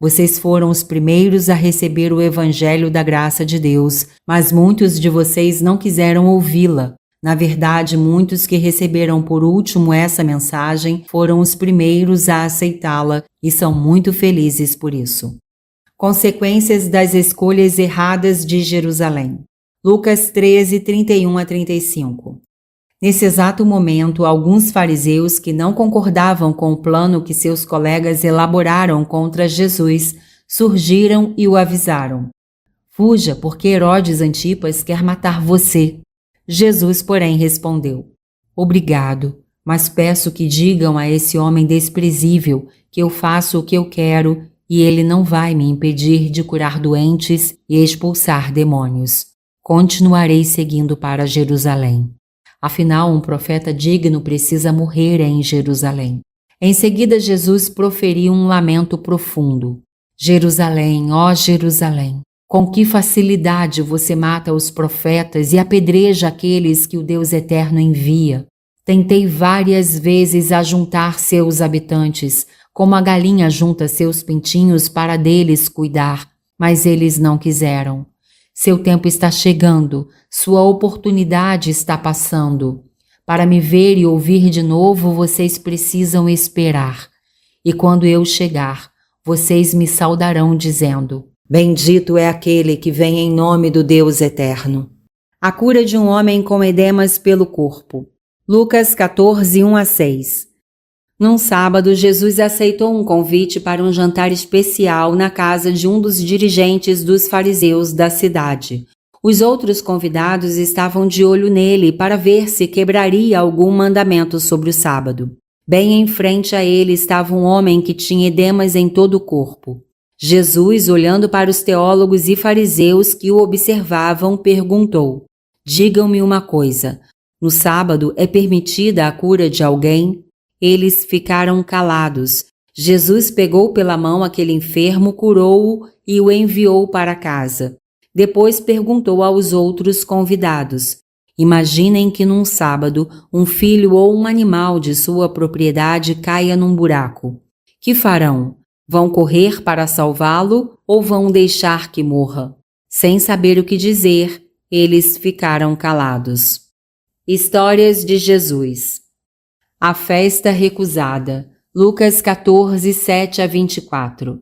Vocês foram os primeiros a receber o evangelho da graça de Deus, mas muitos de vocês não quiseram ouvi-la. Na verdade, muitos que receberam por último essa mensagem foram os primeiros a aceitá-la e são muito felizes por isso. Consequências das escolhas erradas de Jerusalém. Lucas 13, 31 a 35. Nesse exato momento, alguns fariseus que não concordavam com o plano que seus colegas elaboraram contra Jesus surgiram e o avisaram: Fuja, porque Herodes Antipas quer matar você. Jesus, porém, respondeu: Obrigado, mas peço que digam a esse homem desprezível que eu faço o que eu quero e ele não vai me impedir de curar doentes e expulsar demônios. Continuarei seguindo para Jerusalém. Afinal, um profeta digno precisa morrer em Jerusalém. Em seguida, Jesus proferiu um lamento profundo. Jerusalém, ó Jerusalém, com que facilidade você mata os profetas e apedreja aqueles que o Deus Eterno envia. Tentei várias vezes ajuntar seus habitantes, como a galinha junta seus pintinhos para deles cuidar, mas eles não quiseram. Seu tempo está chegando, sua oportunidade está passando. Para me ver e ouvir de novo, vocês precisam esperar. E quando eu chegar, vocês me saudarão dizendo: Bendito é aquele que vem em nome do Deus Eterno. A cura de um homem com edemas pelo corpo. Lucas 14, 1 a 6. Num sábado, Jesus aceitou um convite para um jantar especial na casa de um dos dirigentes dos fariseus da cidade. Os outros convidados estavam de olho nele para ver se quebraria algum mandamento sobre o sábado. Bem em frente a ele estava um homem que tinha edemas em todo o corpo. Jesus, olhando para os teólogos e fariseus que o observavam, perguntou: Digam-me uma coisa, no sábado é permitida a cura de alguém? Eles ficaram calados. Jesus pegou pela mão aquele enfermo, curou-o e o enviou para casa. Depois perguntou aos outros convidados: Imaginem que num sábado um filho ou um animal de sua propriedade caia num buraco. Que farão? Vão correr para salvá-lo ou vão deixar que morra? Sem saber o que dizer, eles ficaram calados. Histórias de Jesus. A festa recusada. Lucas 14, 7 a 24.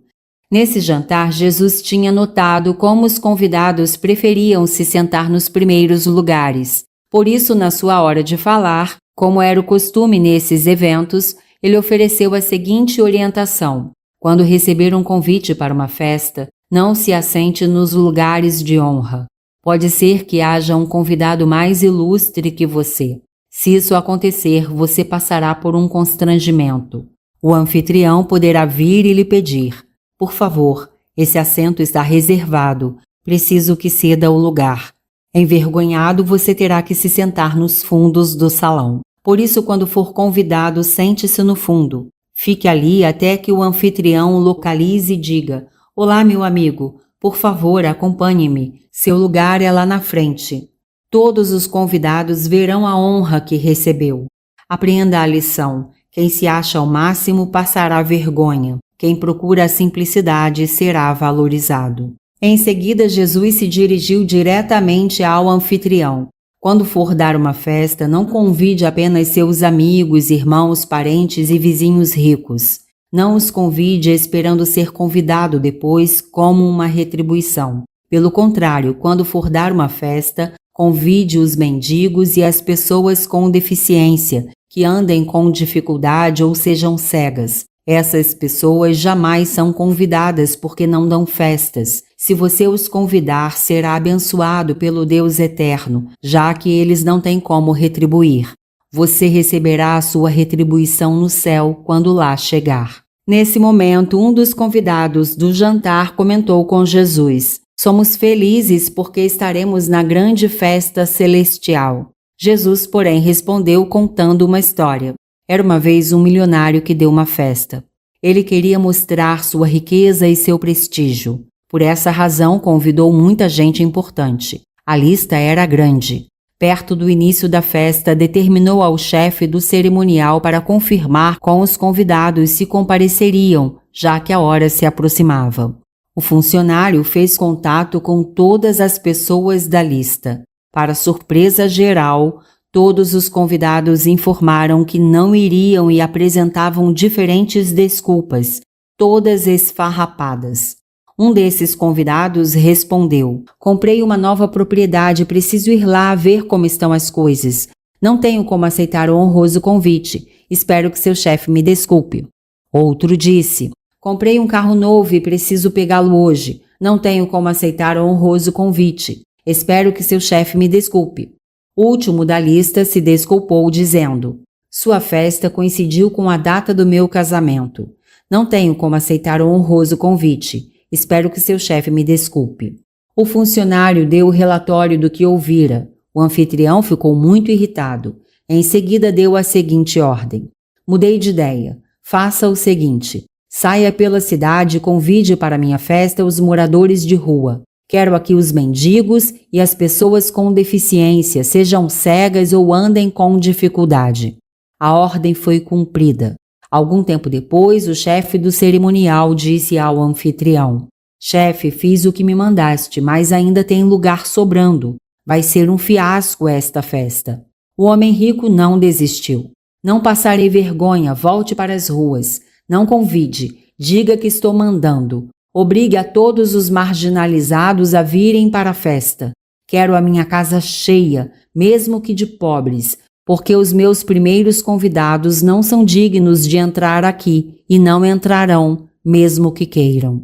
Nesse jantar, Jesus tinha notado como os convidados preferiam se sentar nos primeiros lugares. Por isso, na sua hora de falar, como era o costume nesses eventos, ele ofereceu a seguinte orientação: quando receber um convite para uma festa, não se assente nos lugares de honra. Pode ser que haja um convidado mais ilustre que você. Se isso acontecer, você passará por um constrangimento. O anfitrião poderá vir e lhe pedir: Por favor, esse assento está reservado. Preciso que ceda o lugar. Envergonhado, você terá que se sentar nos fundos do salão. Por isso, quando for convidado, sente-se no fundo. Fique ali até que o anfitrião o localize e diga: "Olá, meu amigo, por favor, acompanhe-me. Seu lugar é lá na frente." Todos os convidados verão a honra que recebeu. Apreenda a lição. Quem se acha ao máximo passará vergonha. Quem procura a simplicidade será valorizado. Em seguida, Jesus se dirigiu diretamente ao anfitrião. Quando for dar uma festa, não convide apenas seus amigos, irmãos, parentes e vizinhos ricos. Não os convide esperando ser convidado depois como uma retribuição. Pelo contrário, quando for dar uma festa, convide os mendigos e as pessoas com deficiência, que andem com dificuldade ou sejam cegas. Essas pessoas jamais são convidadas porque não dão festas. Se você os convidar, será abençoado pelo Deus eterno, já que eles não têm como retribuir. Você receberá a sua retribuição no céu quando lá chegar. Nesse momento, um dos convidados do jantar comentou com Jesus: "Somos felizes porque estaremos na grande festa celestial." Jesus, porém, respondeu contando uma história. Era uma vez um milionário que deu uma festa. Ele queria mostrar sua riqueza e seu prestígio. Por essa razão, convidou muita gente importante. A lista era grande. Perto do início da festa, determinou ao chefe do cerimonial para confirmar com os convidados se compareceriam, já que a hora se aproximava. O funcionário fez contato com todas as pessoas da lista. Para surpresa geral, todos os convidados informaram que não iriam e apresentavam diferentes desculpas, todas esfarrapadas. Um desses convidados respondeu: "Comprei uma nova propriedade e preciso ir lá ver como estão as coisas. Não tenho como aceitar o honroso convite. Espero que seu chefe me desculpe." Outro disse: "Comprei um carro novo e preciso pegá-lo hoje. Não tenho como aceitar o honroso convite. Espero que seu chefe me desculpe." O último da lista se desculpou dizendo: "Sua festa coincidiu com a data do meu casamento. Não tenho como aceitar o honroso convite. Espero que seu chefe me desculpe." O funcionário deu o relatório do que ouvira. O anfitrião ficou muito irritado. Em seguida deu a seguinte ordem: "Mudei de ideia. Faça o seguinte: saia pela cidade e convide para minha festa os moradores de rua. Quero aqui os mendigos e as pessoas com deficiência, sejam cegas ou andem com dificuldade." A ordem foi cumprida. Algum tempo depois, o chefe do cerimonial disse ao anfitrião: "Chefe, fiz o que me mandaste, mas ainda tem lugar sobrando. Vai ser um fiasco esta festa." O homem rico não desistiu. "Não passarei vergonha, volte para as ruas. Não convide, diga que estou mandando. Obrigue a todos os marginalizados a virem para a festa. Quero a minha casa cheia, mesmo que de pobres, porque os meus primeiros convidados não são dignos de entrar aqui e não entrarão, mesmo que queiram."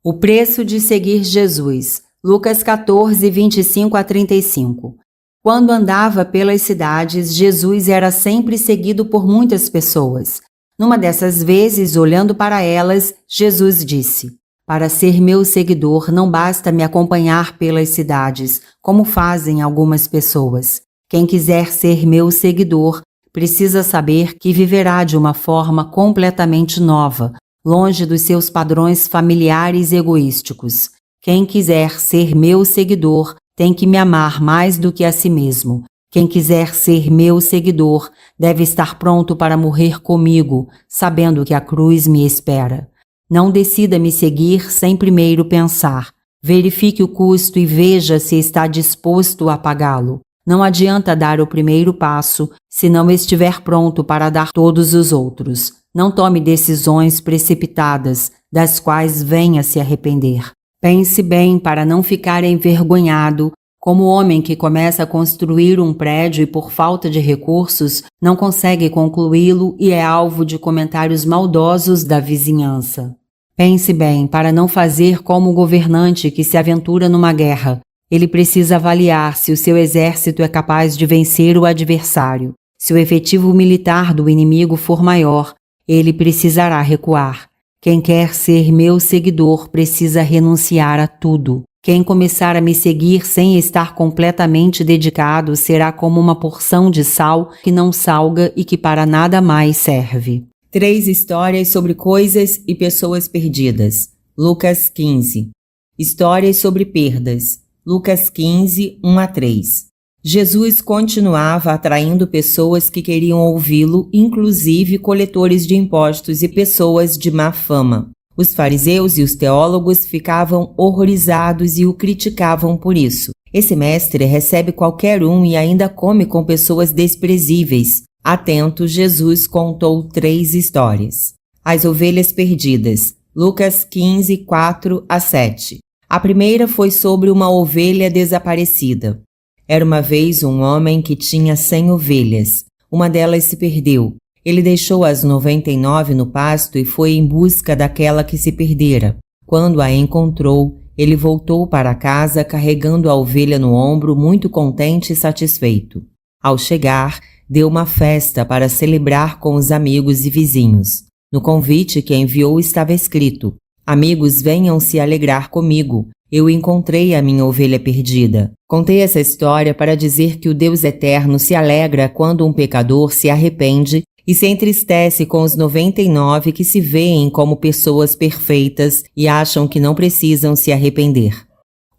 O preço de seguir Jesus. Lucas 14, 25 a 35. Quando andava pelas cidades, Jesus era sempre seguido por muitas pessoas. Numa dessas vezes, olhando para elas, Jesus disse: "Para ser meu seguidor, não basta me acompanhar pelas cidades, como fazem algumas pessoas. Quem quiser ser meu seguidor, precisa saber que viverá de uma forma completamente nova, longe dos seus padrões familiares egoísticos. Quem quiser ser meu seguidor, tem que me amar mais do que a si mesmo. Quem quiser ser meu seguidor, deve estar pronto para morrer comigo, sabendo que a cruz me espera. Não decida me seguir sem primeiro pensar. Verifique o custo e veja se está disposto a pagá-lo. Não adianta dar o primeiro passo se não estiver pronto para dar todos os outros. Não tome decisões precipitadas, das quais venha se arrepender. Pense bem para não ficar envergonhado, como o homem que começa a construir um prédio e, por falta de recursos, não consegue concluí-lo e é alvo de comentários maldosos da vizinhança. Pense bem para não fazer como o governante que se aventura numa guerra. Ele precisa avaliar se o seu exército é capaz de vencer o adversário. Se o efetivo militar do inimigo for maior, ele precisará recuar. Quem quer ser meu seguidor precisa renunciar a tudo. Quem começar a me seguir sem estar completamente dedicado será como uma porção de sal que não salga e que para nada mais serve. 3 histórias sobre coisas e pessoas perdidas. Lucas 15. Histórias sobre perdas. Lucas 15, 1 a 3. Jesus continuava atraindo pessoas que queriam ouvi-lo, inclusive coletores de impostos e pessoas de má fama. Os fariseus e os teólogos ficavam horrorizados e o criticavam por isso. Esse mestre recebe qualquer um e ainda come com pessoas desprezíveis. Atento, Jesus contou 3 histórias. As ovelhas perdidas. Lucas 15, 4 a 7. A primeira foi sobre uma ovelha desaparecida. Era uma vez um homem que tinha 100 ovelhas. Uma delas se perdeu. Ele deixou as 99 no pasto e foi em busca daquela que se perdera. Quando a encontrou, ele voltou para casa carregando a ovelha no ombro, muito contente e satisfeito. Ao chegar, deu uma festa para celebrar com os amigos e vizinhos. No convite que enviou estava escrito: "Amigos, venham se alegrar comigo. Eu encontrei a minha ovelha perdida." Contei essa história para dizer que o Deus eterno se alegra quando um pecador se arrepende e se entristece com os 99 que se veem como pessoas perfeitas e acham que não precisam se arrepender.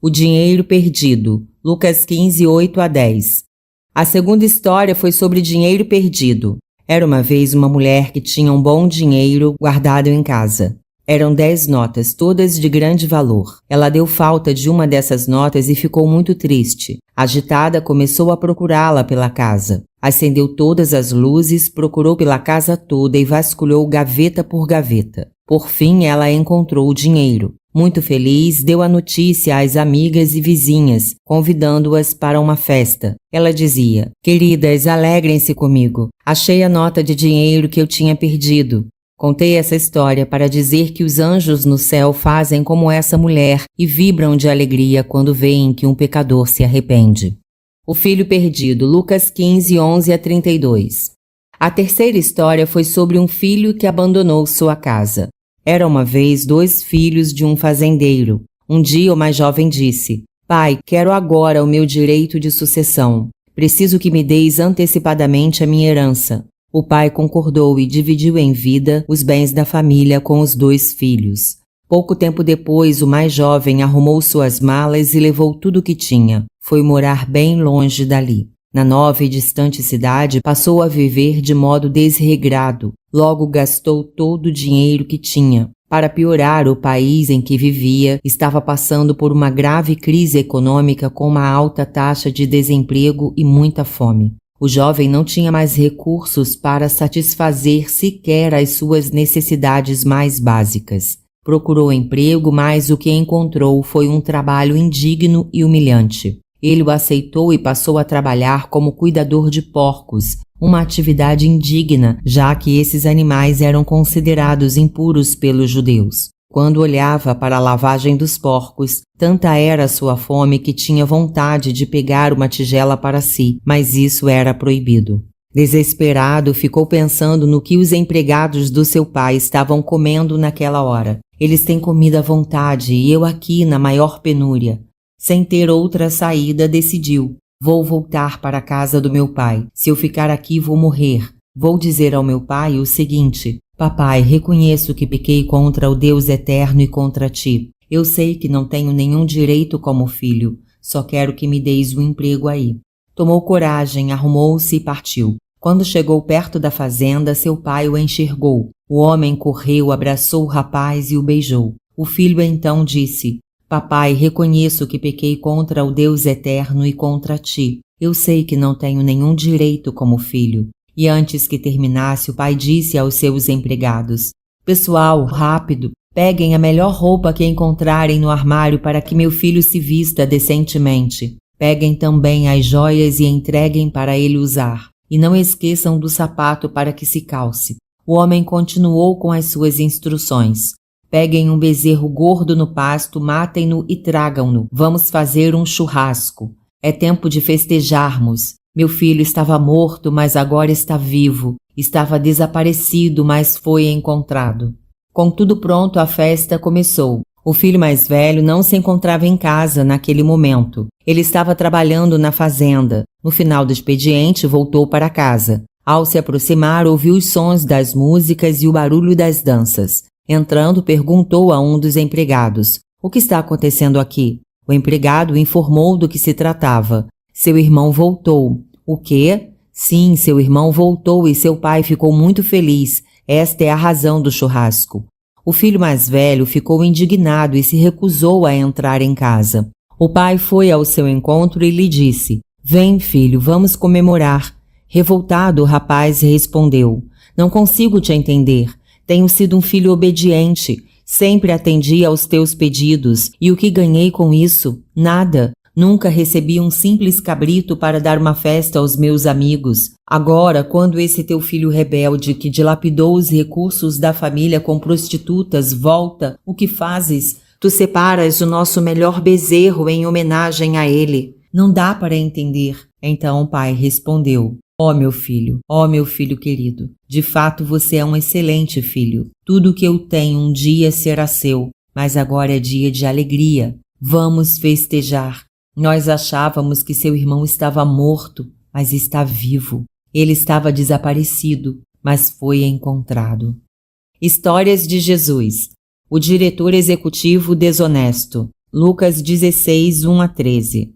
O dinheiro perdido. Lucas 15, 8 a 10. A segunda história foi sobre dinheiro perdido. Era uma vez uma mulher que tinha um bom dinheiro guardado em casa. Eram 10 notas, todas de grande valor. Ela deu falta de uma dessas notas e ficou muito triste. Agitada, começou a procurá-la pela casa. Acendeu todas as luzes, procurou pela casa toda e vasculhou gaveta por gaveta. Por fim, ela encontrou o dinheiro. Muito feliz, deu a notícia às amigas e vizinhas, convidando-as para uma festa. Ela dizia: "Queridas, alegrem-se comigo. Achei a nota de dinheiro que eu tinha perdido." Contei essa história para dizer que os anjos no céu fazem como essa mulher e vibram de alegria quando veem que um pecador se arrepende. O filho perdido. Lucas 15, 11 a 32. A terceira história foi sobre um filho que abandonou sua casa. Era uma vez 2 filhos de um fazendeiro. Um dia o mais jovem disse: "Pai, quero agora o meu direito de sucessão. Preciso que me deis antecipadamente a minha herança." O pai concordou e dividiu em vida os bens da família com os 2 filhos. Pouco tempo depois, o mais jovem arrumou suas malas e levou tudo o que tinha. Foi morar bem longe dali. Na nova e distante cidade, passou a viver de modo desregrado. Logo gastou todo o dinheiro que tinha. Para piorar, o país em que vivia estava passando por uma grave crise econômica com uma alta taxa de desemprego e muita fome. O jovem não tinha mais recursos para satisfazer sequer as suas necessidades mais básicas. Procurou emprego, mas o que encontrou foi um trabalho indigno e humilhante. Ele o aceitou e passou a trabalhar como cuidador de porcos, uma atividade indigna, já que esses animais eram considerados impuros pelos judeus. Quando olhava para a lavagem dos porcos, tanta era a sua fome que tinha vontade de pegar uma tigela para si, mas isso era proibido. Desesperado, ficou pensando no que os empregados do seu pai estavam comendo naquela hora. Eles têm comida à vontade e eu aqui na maior penúria. Sem ter outra saída, decidiu: vou voltar para a casa do meu pai. Se eu ficar aqui, vou morrer. Vou dizer ao meu pai o seguinte: papai, reconheço que pequei contra o Deus eterno e contra ti. Eu sei que não tenho nenhum direito como filho. Só quero que me deis um emprego aí. Tomou coragem, arrumou-se e partiu. Quando chegou perto da fazenda, seu pai o enxergou. O homem correu, abraçou o rapaz e o beijou. O filho então disse: papai, reconheço que pequei contra o Deus eterno e contra ti. Eu sei que não tenho nenhum direito como filho. E antes que terminasse, o pai disse aos seus empregados: pessoal, rápido, peguem a melhor roupa que encontrarem no armário para que meu filho se vista decentemente. Peguem também as joias e entreguem para ele usar. E não esqueçam do sapato para que se calce. O homem continuou com as suas instruções. Peguem um bezerro gordo no pasto, matem-no e tragam-no. Vamos fazer um churrasco. É tempo de festejarmos. Meu filho estava morto, mas agora está vivo. Estava desaparecido, mas foi encontrado. Com tudo pronto, a festa começou. O filho mais velho não se encontrava em casa naquele momento. Ele estava trabalhando na fazenda. No final do expediente, voltou para casa. Ao se aproximar, ouviu os sons das músicas e o barulho das danças. Entrando, perguntou a um dos empregados: "O que está acontecendo aqui?" O empregado informou do que se tratava. Seu irmão voltou. O quê? Sim, seu irmão voltou e seu pai ficou muito feliz. Esta é a razão do churrasco. O filho mais velho ficou indignado e se recusou a entrar em casa. O pai foi ao seu encontro e lhe disse: "Vem, filho, vamos comemorar." Revoltado, o rapaz respondeu: "Não consigo te entender. Tenho sido um filho obediente. Sempre atendi aos teus pedidos. E o que ganhei com isso? Nada. Nunca recebi um simples cabrito para dar uma festa aos meus amigos. Agora, quando esse teu filho rebelde que dilapidou os recursos da família com prostitutas volta, o que fazes? Tu separas o nosso melhor bezerro em homenagem a ele. Não dá para entender." Então o pai respondeu: ó meu filho querido, de fato você é um excelente filho. Tudo que eu tenho um dia será seu, mas agora é dia de alegria. Vamos festejar. Nós achávamos que seu irmão estava morto, mas está vivo. Ele estava desaparecido, mas foi encontrado. Histórias de Jesus. O diretor executivo desonesto. Lucas 16, 1-13.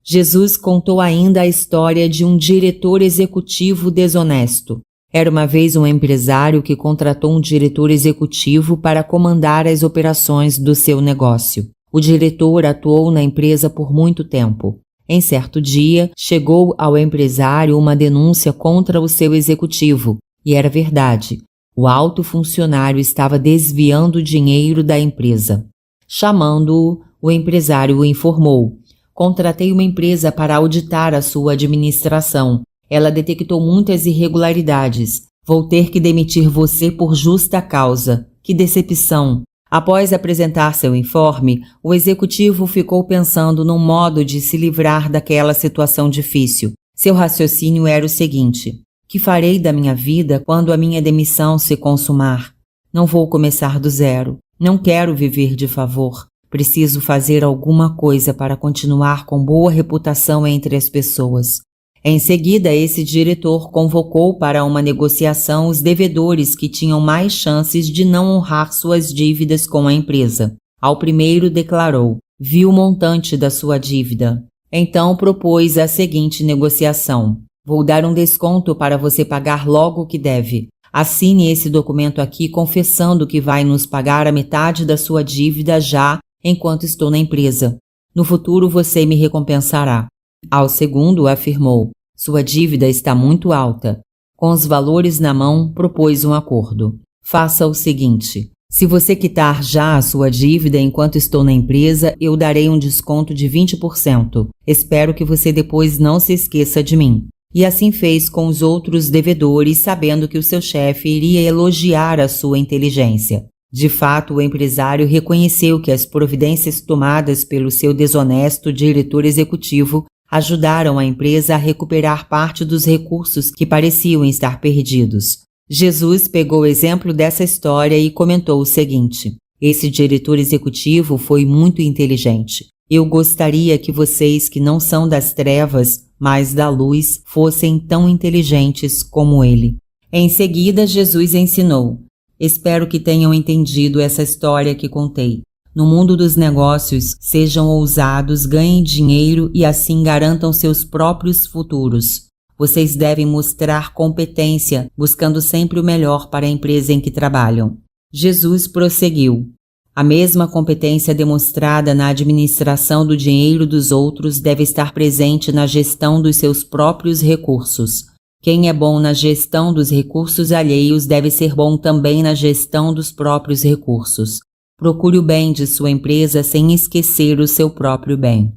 Jesus contou ainda a história de um diretor executivo desonesto. Era uma vez um empresário que contratou um diretor executivo para comandar as operações do seu negócio. O diretor atuou na empresa por muito tempo. Em certo dia, chegou ao empresário uma denúncia contra o seu executivo. E era verdade. O alto funcionário estava desviando dinheiro da empresa. Chamando-o, o empresário o informou: "Contratei uma empresa para auditar a sua administração. Ela detectou muitas irregularidades. Vou ter que demitir você por justa causa. Que decepção!" Após apresentar seu informe, o executivo ficou pensando num modo de se livrar daquela situação difícil. Seu raciocínio era o seguinte: que farei da minha vida quando a minha demissão se consumar? Não vou começar do zero. Não quero viver de favor. Preciso fazer alguma coisa para continuar com boa reputação entre as pessoas. Em seguida, esse diretor convocou para uma negociação os devedores que tinham mais chances de não honrar suas dívidas com a empresa. Ao primeiro declarou: "Vi o montante da sua dívida." Então propôs a seguinte negociação: "Vou dar um desconto para você pagar logo o que deve. Assine esse documento aqui confessando que vai nos pagar a metade da sua dívida já enquanto estou na empresa. No futuro você me recompensará." Ao segundo afirmou: "Sua dívida está muito alta." Com os valores na mão, propôs um acordo: "Faça o seguinte: se você quitar já a sua dívida enquanto estou na empresa, eu darei um desconto de 20%. Espero que você depois não se esqueça de mim." E assim fez com os outros devedores, sabendo que o seu chefe iria elogiar a sua inteligência. De fato, o empresário reconheceu que as providências tomadas pelo seu desonesto diretor executivo ajudaram a empresa a recuperar parte dos recursos que pareciam estar perdidos. Jesus pegou o exemplo dessa história e comentou o seguinte: "Esse diretor executivo foi muito inteligente. Eu gostaria que vocês que não são das trevas, mas da luz, fossem tão inteligentes como ele." Em seguida, Jesus ensinou: "Espero que tenham entendido essa história que contei. No mundo dos negócios, sejam ousados, ganhem dinheiro e assim garantam seus próprios futuros. Vocês devem mostrar competência, buscando sempre o melhor para a empresa em que trabalham." Jesus prosseguiu: "A mesma competência demonstrada na administração do dinheiro dos outros deve estar presente na gestão dos seus próprios recursos. Quem é bom na gestão dos recursos alheios deve ser bom também na gestão dos próprios recursos. Procure o bem de sua empresa sem esquecer o seu próprio bem."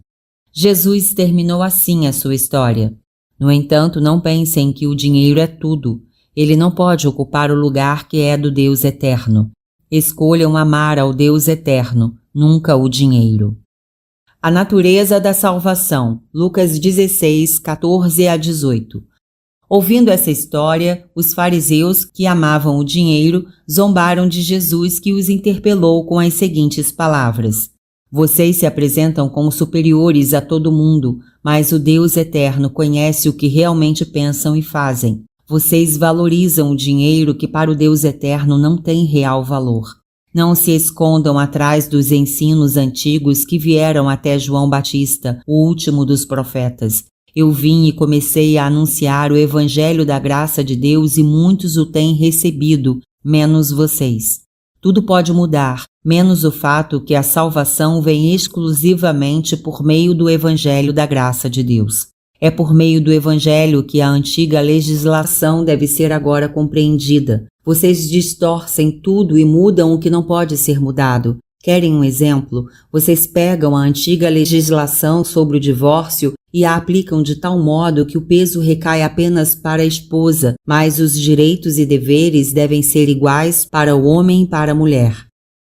Jesus terminou assim a sua história. No entanto, não pensem que o dinheiro é tudo. Ele não pode ocupar o lugar que é do Deus eterno. Escolham amar ao Deus eterno, nunca o dinheiro. A natureza da salvação. Lucas 16, 14-18. Ouvindo essa história, os fariseus, que amavam o dinheiro, zombaram de Jesus, que os interpelou com as seguintes palavras: Vocês se apresentam como superiores a todo mundo, mas o Deus eterno conhece o que realmente pensam e fazem. Vocês valorizam o dinheiro que para o Deus eterno não tem real valor. Não se escondam atrás dos ensinos antigos que vieram até João Batista, o último dos profetas. Eu vim e comecei a anunciar o evangelho da graça de Deus e muitos o têm recebido, menos vocês. Tudo pode mudar, menos o fato que a salvação vem exclusivamente por meio do evangelho da graça de Deus. É por meio do evangelho que a antiga legislação deve ser agora compreendida. Vocês distorcem tudo e mudam o que não pode ser mudado. Querem um exemplo? Vocês pegam a antiga legislação sobre o divórcio e a aplicam de tal modo que o peso recai apenas para a esposa, mas os direitos e deveres devem ser iguais para o homem e para a mulher.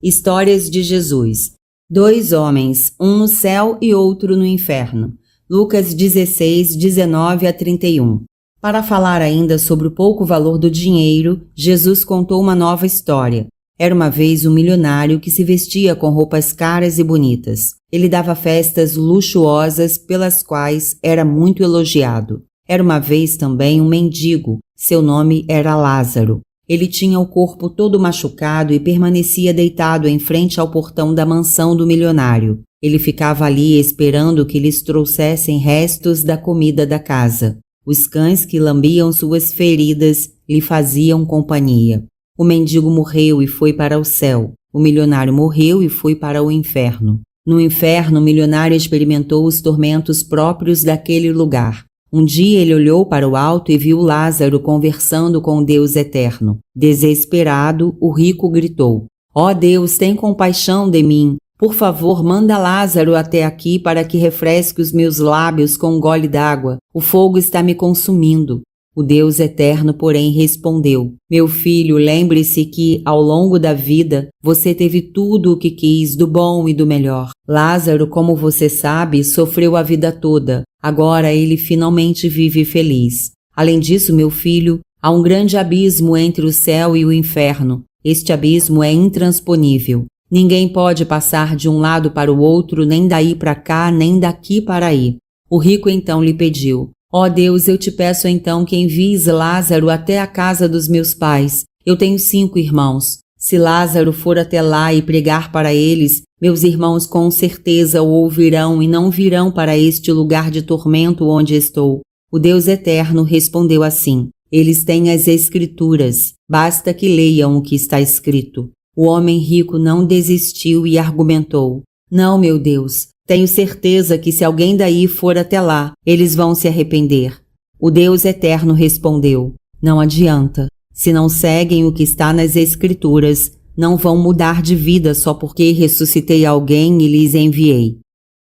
Histórias de Jesus. 2 homens, um no céu e outro no inferno. Lucas 16, 19 a 31. Para falar ainda sobre o pouco valor do dinheiro, Jesus contou uma nova história. Era uma vez um milionário que se vestia com roupas caras e bonitas. Ele dava festas luxuosas pelas quais era muito elogiado. Era uma vez também um mendigo. Seu nome era Lázaro. Ele tinha o corpo todo machucado e permanecia deitado em frente ao portão da mansão do milionário. Ele ficava ali esperando que lhes trouxessem restos da comida da casa. Os cães que lambiam suas feridas lhe faziam companhia. O mendigo morreu e foi para o céu. O milionário morreu e foi para o inferno. No inferno, o milionário experimentou os tormentos próprios daquele lugar. Um dia ele olhou para o alto e viu Lázaro conversando com o Deus eterno. Desesperado, o rico gritou: Ó Deus, tem compaixão de mim. Por favor, manda Lázaro até aqui para que refresque os meus lábios com um gole d'água. O fogo está me consumindo. O Deus eterno, porém, respondeu: Meu filho, lembre-se que, ao longo da vida, você teve tudo o que quis, do bom e do melhor. Lázaro, como você sabe, sofreu a vida toda. Agora ele finalmente vive feliz. Além disso, meu filho, há um grande abismo entre o céu e o inferno. Este abismo é intransponível. Ninguém pode passar de um lado para o outro, nem daí para cá, nem daqui para aí. O rico então lhe pediu: Ó Deus, eu te peço então que envies Lázaro até a casa dos meus pais. Eu tenho 5 irmãos. Se Lázaro for até lá e pregar para eles, meus irmãos com certeza o ouvirão e não virão para este lugar de tormento onde estou. O Deus eterno respondeu assim: Eles têm as Escrituras, basta que leiam o que está escrito. O homem rico não desistiu e argumentou: Não, meu Deus. Tenho certeza que se alguém daí for até lá, eles vão se arrepender. O Deus eterno respondeu: Não adianta. Se não seguem o que está nas Escrituras, não vão mudar de vida só porque ressuscitei alguém e lhes enviei.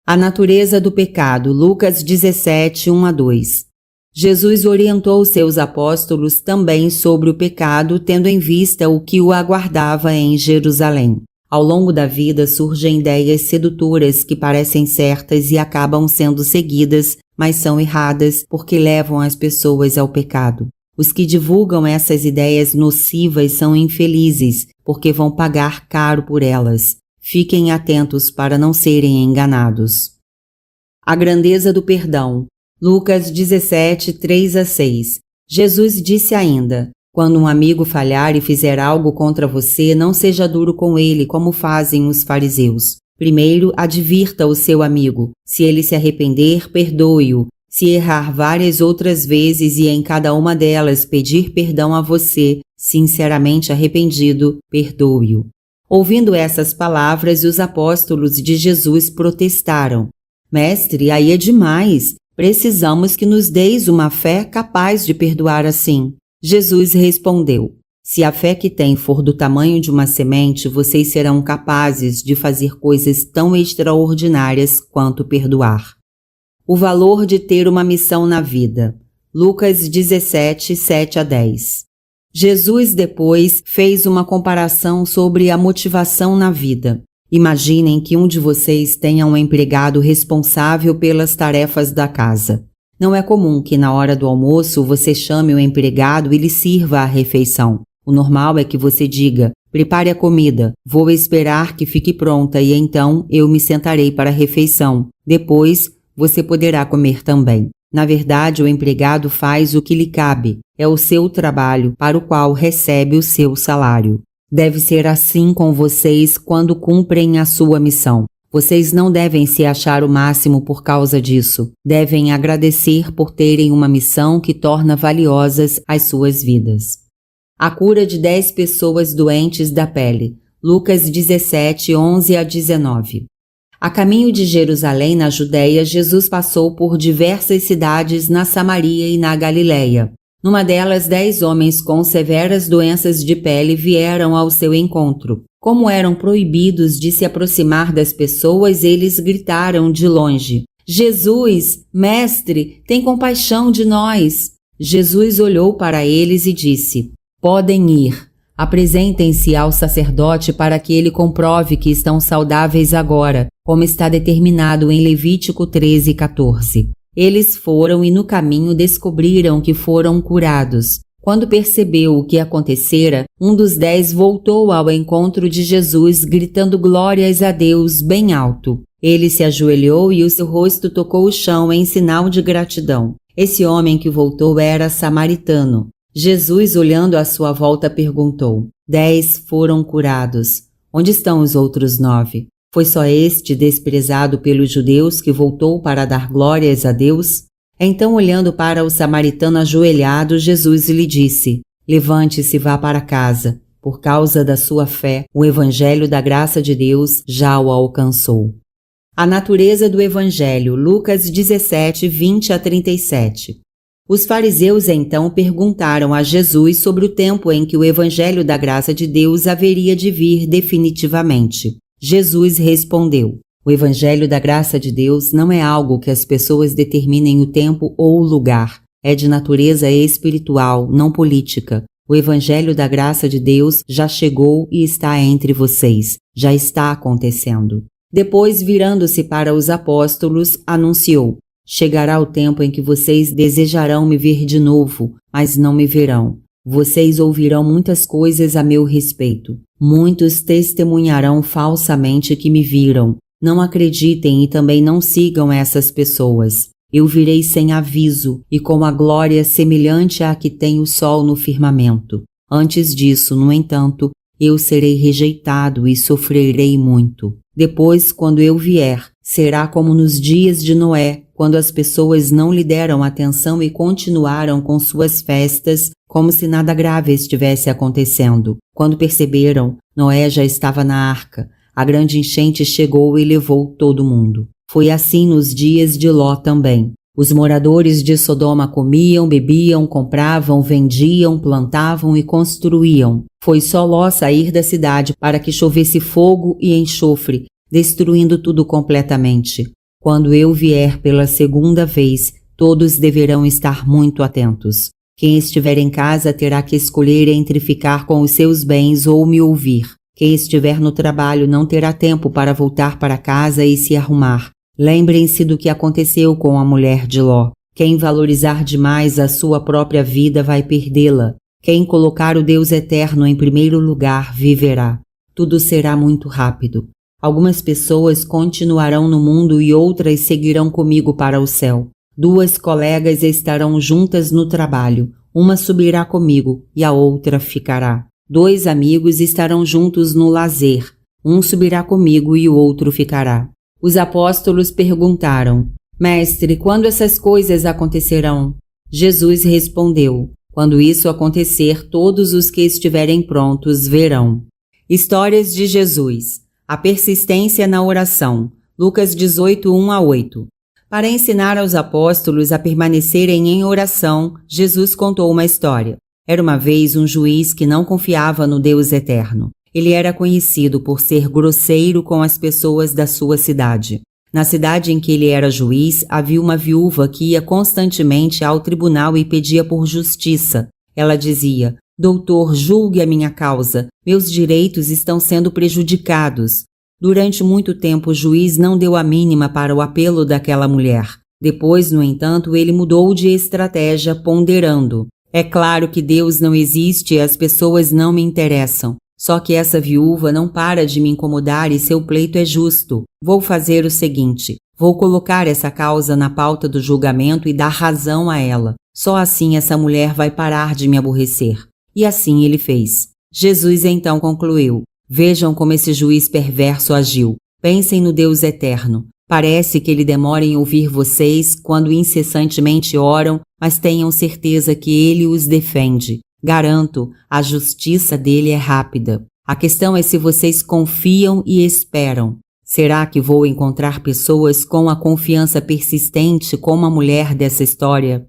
A natureza do pecado. Lucas 17, 1 a 2. Jesus orientou seus apóstolos também sobre o pecado, tendo em vista o que o aguardava em Jerusalém. Ao longo da vida surgem ideias sedutoras que parecem certas e acabam sendo seguidas, mas são erradas porque levam as pessoas ao pecado. Os que divulgam essas ideias nocivas são infelizes porque vão pagar caro por elas. Fiquem atentos para não serem enganados. A grandeza do perdão. Lucas 17, 3 a 6. Jesus disse ainda: Quando um amigo falhar e fizer algo contra você, não seja duro com ele, como fazem os fariseus. Primeiro, advirta o seu amigo. Se ele se arrepender, perdoe-o. Se errar várias outras vezes e em cada uma delas pedir perdão a você, sinceramente arrependido, perdoe-o. Ouvindo essas palavras, os apóstolos de Jesus protestaram: Mestre, aí é demais. Precisamos que nos deis uma fé capaz de perdoar assim. Jesus respondeu: Se a fé que tem for do tamanho de uma semente, vocês serão capazes de fazer coisas tão extraordinárias quanto perdoar. O valor de ter uma missão na vida. Lucas 17, 7 a 10. Jesus depois fez uma comparação sobre a motivação na vida. Imaginem que um de vocês tenha um empregado responsável pelas tarefas da casa. Não é comum que na hora do almoço você chame o empregado e lhe sirva a refeição. O normal é que você diga: prepare a comida, vou esperar que fique pronta e então eu me sentarei para a refeição. Depois, você poderá comer também. Na verdade, o empregado faz o que lhe cabe. É o seu trabalho para o qual recebe o seu salário. Deve ser assim com vocês quando cumprem a sua missão. Vocês não devem se achar o máximo por causa disso. Devem agradecer por terem uma missão que torna valiosas as suas vidas. A cura de 10 pessoas doentes da pele. Lucas 17, 11 a 19. A caminho de Jerusalém, na Judéia, Jesus passou por diversas cidades na Samaria e na Galiléia. Numa delas, 10 homens com severas doenças de pele vieram ao seu encontro. Como eram proibidos de se aproximar das pessoas, eles gritaram de longe: Jesus, Mestre, tem compaixão de nós. Jesus olhou para eles e disse: podem ir. Apresentem-se ao sacerdote para que ele comprove que estão saudáveis agora, como está determinado em Levítico 13:14. Eles foram e no caminho descobriram que foram curados. Quando percebeu o que acontecera, um dos 10 voltou ao encontro de Jesus, gritando glórias a Deus bem alto. Ele se ajoelhou e o seu rosto tocou o chão em sinal de gratidão. Esse homem que voltou era samaritano. Jesus, olhando à sua volta, perguntou: 10 foram curados. Onde estão os outros 9? Foi só este desprezado pelos judeus que voltou para dar glórias a Deus? Então, olhando para o samaritano ajoelhado, Jesus lhe disse: levante-se e vá para casa. Por causa da sua fé, o evangelho da graça de Deus já o alcançou. A natureza do evangelho. Lucas 17, 20 a 37. Os fariseus então perguntaram a Jesus sobre o tempo em que o evangelho da graça de Deus haveria de vir definitivamente. Jesus respondeu: o evangelho da graça de Deus não é algo que as pessoas determinem o tempo ou o lugar. É de natureza espiritual, não política. O evangelho da graça de Deus já chegou e está entre vocês. Já está acontecendo. Depois, virando-se para os apóstolos, anunciou: chegará o tempo em que vocês desejarão me ver de novo, mas não me verão. Vocês ouvirão muitas coisas a meu respeito. Muitos testemunharão falsamente que me viram. Não acreditem e também não sigam essas pessoas. Eu virei sem aviso e com a glória semelhante à que tem o sol no firmamento. Antes disso, no entanto, eu serei rejeitado e sofrerei muito. Depois, quando eu vier, será como nos dias de Noé, quando as pessoas não lhe deram atenção e continuaram com suas festas como se nada grave estivesse acontecendo. Quando perceberam, Noé já estava na arca. A grande enchente chegou e levou todo mundo. Foi assim nos dias de Ló também. Os moradores de Sodoma comiam, bebiam, compravam, vendiam, plantavam e construíam. Foi só Ló sair da cidade para que chovesse fogo e enxofre, destruindo tudo completamente. Quando eu vier pela segunda vez, todos deverão estar muito atentos. Quem estiver em casa terá que escolher entre ficar com os seus bens ou me ouvir. Quem estiver no trabalho não terá tempo para voltar para casa e se arrumar. Lembrem-se do que aconteceu com a mulher de Ló. Quem valorizar demais a sua própria vida vai perdê-la. Quem colocar o Deus eterno em primeiro lugar viverá. Tudo será muito rápido. Algumas pessoas continuarão no mundo e outras seguirão comigo para o céu. 2 colegas estarão juntas no trabalho. Uma subirá comigo e a outra ficará. 2 amigos estarão juntos no lazer. Um subirá comigo e o outro ficará. Os apóstolos perguntaram: Mestre, quando essas coisas acontecerão? Jesus respondeu: quando isso acontecer, todos os que estiverem prontos verão. Histórias de Jesus. A persistência na oração. Lucas 18, 1 a 8. Para ensinar aos apóstolos a permanecerem em oração, Jesus contou uma história. Era uma vez um juiz que não confiava no Deus eterno. Ele era conhecido por ser grosseiro com as pessoas da sua cidade. Na cidade em que ele era juiz, havia uma viúva que ia constantemente ao tribunal e pedia por justiça. Ela dizia: Doutor, julgue a minha causa. Meus direitos estão sendo prejudicados. Durante muito tempo o juiz não deu a mínima para o apelo daquela mulher. Depois, no entanto, ele mudou de estratégia, ponderando: é claro que Deus não existe e as pessoas não me interessam. Só que essa viúva não para de me incomodar e seu pleito é justo. Vou fazer o seguinte: vou colocar essa causa na pauta do julgamento e dar razão a ela. Só assim essa mulher vai parar de me aborrecer. E assim ele fez. Jesus então concluiu: vejam como esse juiz perverso agiu. Pensem no Deus eterno. Parece que ele demora em ouvir vocês quando incessantemente oram, mas tenham certeza que ele os defende. Garanto, a justiça dele é rápida. A questão é se vocês confiam e esperam. Será que vou encontrar pessoas com a confiança persistente como a mulher dessa história?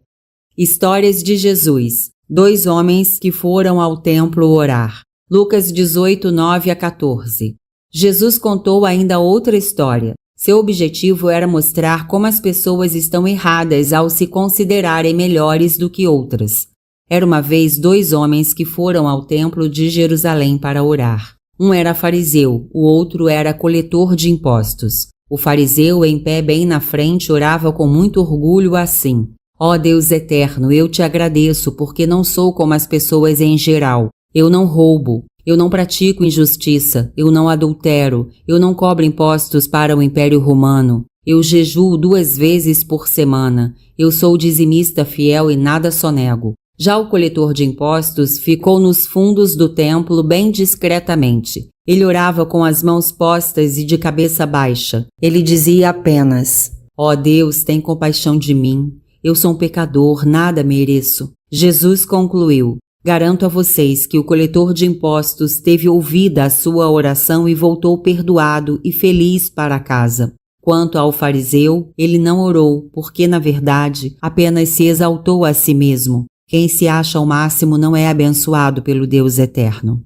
Histórias de Jesus. 2 homens que foram ao templo orar. Lucas 18, 9 a 14. Jesus contou ainda outra história. Seu objetivo era mostrar como as pessoas estão erradas ao se considerarem melhores do que outras. Era uma vez 2 homens que foram ao templo de Jerusalém para orar. Um era fariseu, o outro era coletor de impostos. O fariseu, em pé bem na frente, orava com muito orgulho assim: ó Deus eterno, eu te agradeço porque não sou como as pessoas em geral. Eu não roubo, eu não pratico injustiça, eu não adultero, eu não cobro impostos para o Império Romano. Eu jejuo 2 vezes por semana. Eu sou dizimista fiel e nada sonego. Já o coletor de impostos ficou nos fundos do templo bem discretamente. Ele orava com as mãos postas e de cabeça baixa. Ele dizia apenas: ó Deus, tem compaixão de mim. Eu sou um pecador, nada mereço. Jesus concluiu: garanto a vocês que o coletor de impostos teve ouvida a sua oração e voltou perdoado e feliz para casa. Quanto ao fariseu, ele não orou, porque, na verdade, apenas se exaltou a si mesmo. Quem se acha ao máximo não é abençoado pelo Deus eterno.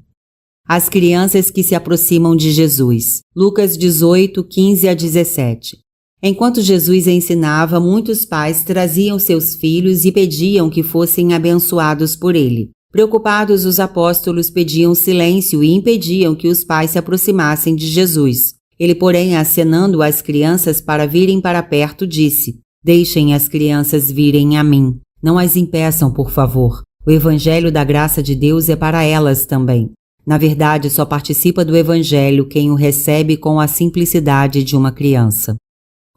As crianças que se aproximam de Jesus. Lucas 18, 15 a 17. Enquanto Jesus ensinava, muitos pais traziam seus filhos e pediam que fossem abençoados por ele. Preocupados, os apóstolos pediam silêncio e impediam que os pais se aproximassem de Jesus. Ele, porém, acenando às crianças para virem para perto, disse: deixem as crianças virem a mim. Não as impeçam, por favor. O Evangelho da graça de Deus é para elas também. Na verdade, só participa do Evangelho quem o recebe com a simplicidade de uma criança.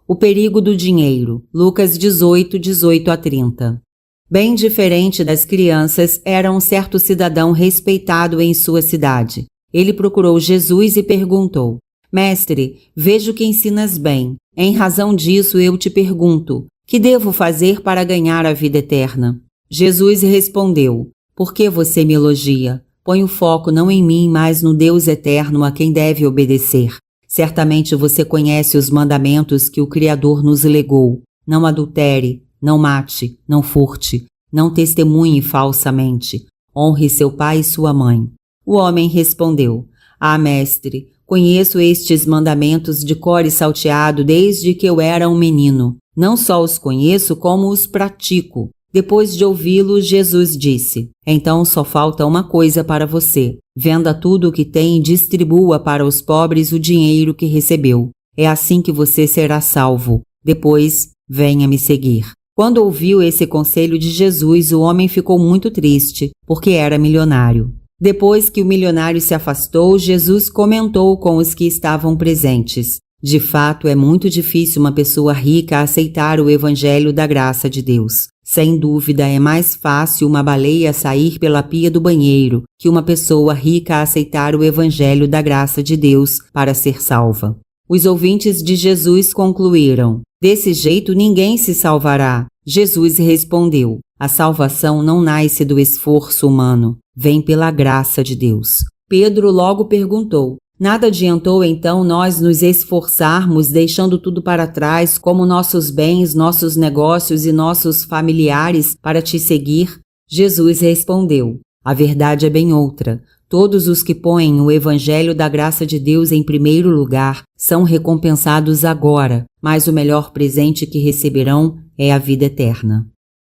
O perigo do dinheiro. Lucas 18, 18 a 30. Bem diferente das crianças, era um certo cidadão respeitado em sua cidade. Ele procurou Jesus e perguntou: mestre, vejo que ensinas bem. Em razão disso, eu te pergunto: que devo fazer para ganhar a vida eterna? Jesus respondeu: por que você me elogia? Põe o foco não em mim, mas no Deus eterno a quem deve obedecer. Certamente você conhece os mandamentos que o Criador nos legou. Não adultere, não mate, não furte, não testemunhe falsamente. Honre seu pai e sua mãe. O homem respondeu: ah, mestre, conheço estes mandamentos de cor e salteado desde que eu era um menino. Não só os conheço, como os pratico. Depois de ouvi-lo, Jesus disse: então só falta uma coisa para você. Venda tudo o que tem e distribua para os pobres o dinheiro que recebeu. É assim que você será salvo. Depois, venha me seguir. Quando ouviu esse conselho de Jesus, o homem ficou muito triste, porque era milionário. Depois que o milionário se afastou, Jesus comentou com os que estavam presentes: de fato, é muito difícil uma pessoa rica aceitar o Evangelho da graça de Deus. Sem dúvida, é mais fácil uma baleia sair pela pia do banheiro que uma pessoa rica aceitar o Evangelho da graça de Deus para ser salva. Os ouvintes de Jesus concluíram: desse jeito ninguém se salvará. Jesus respondeu: a salvação não nasce do esforço humano, vem pela graça de Deus. Pedro logo perguntou: nada adiantou então nós nos esforçarmos deixando tudo para trás, como nossos bens, nossos negócios e nossos familiares, para te seguir? Jesus respondeu: a verdade é bem outra. Todos os que põem o Evangelho da graça de Deus em primeiro lugar são recompensados agora, mas o melhor presente que receberão é a vida eterna.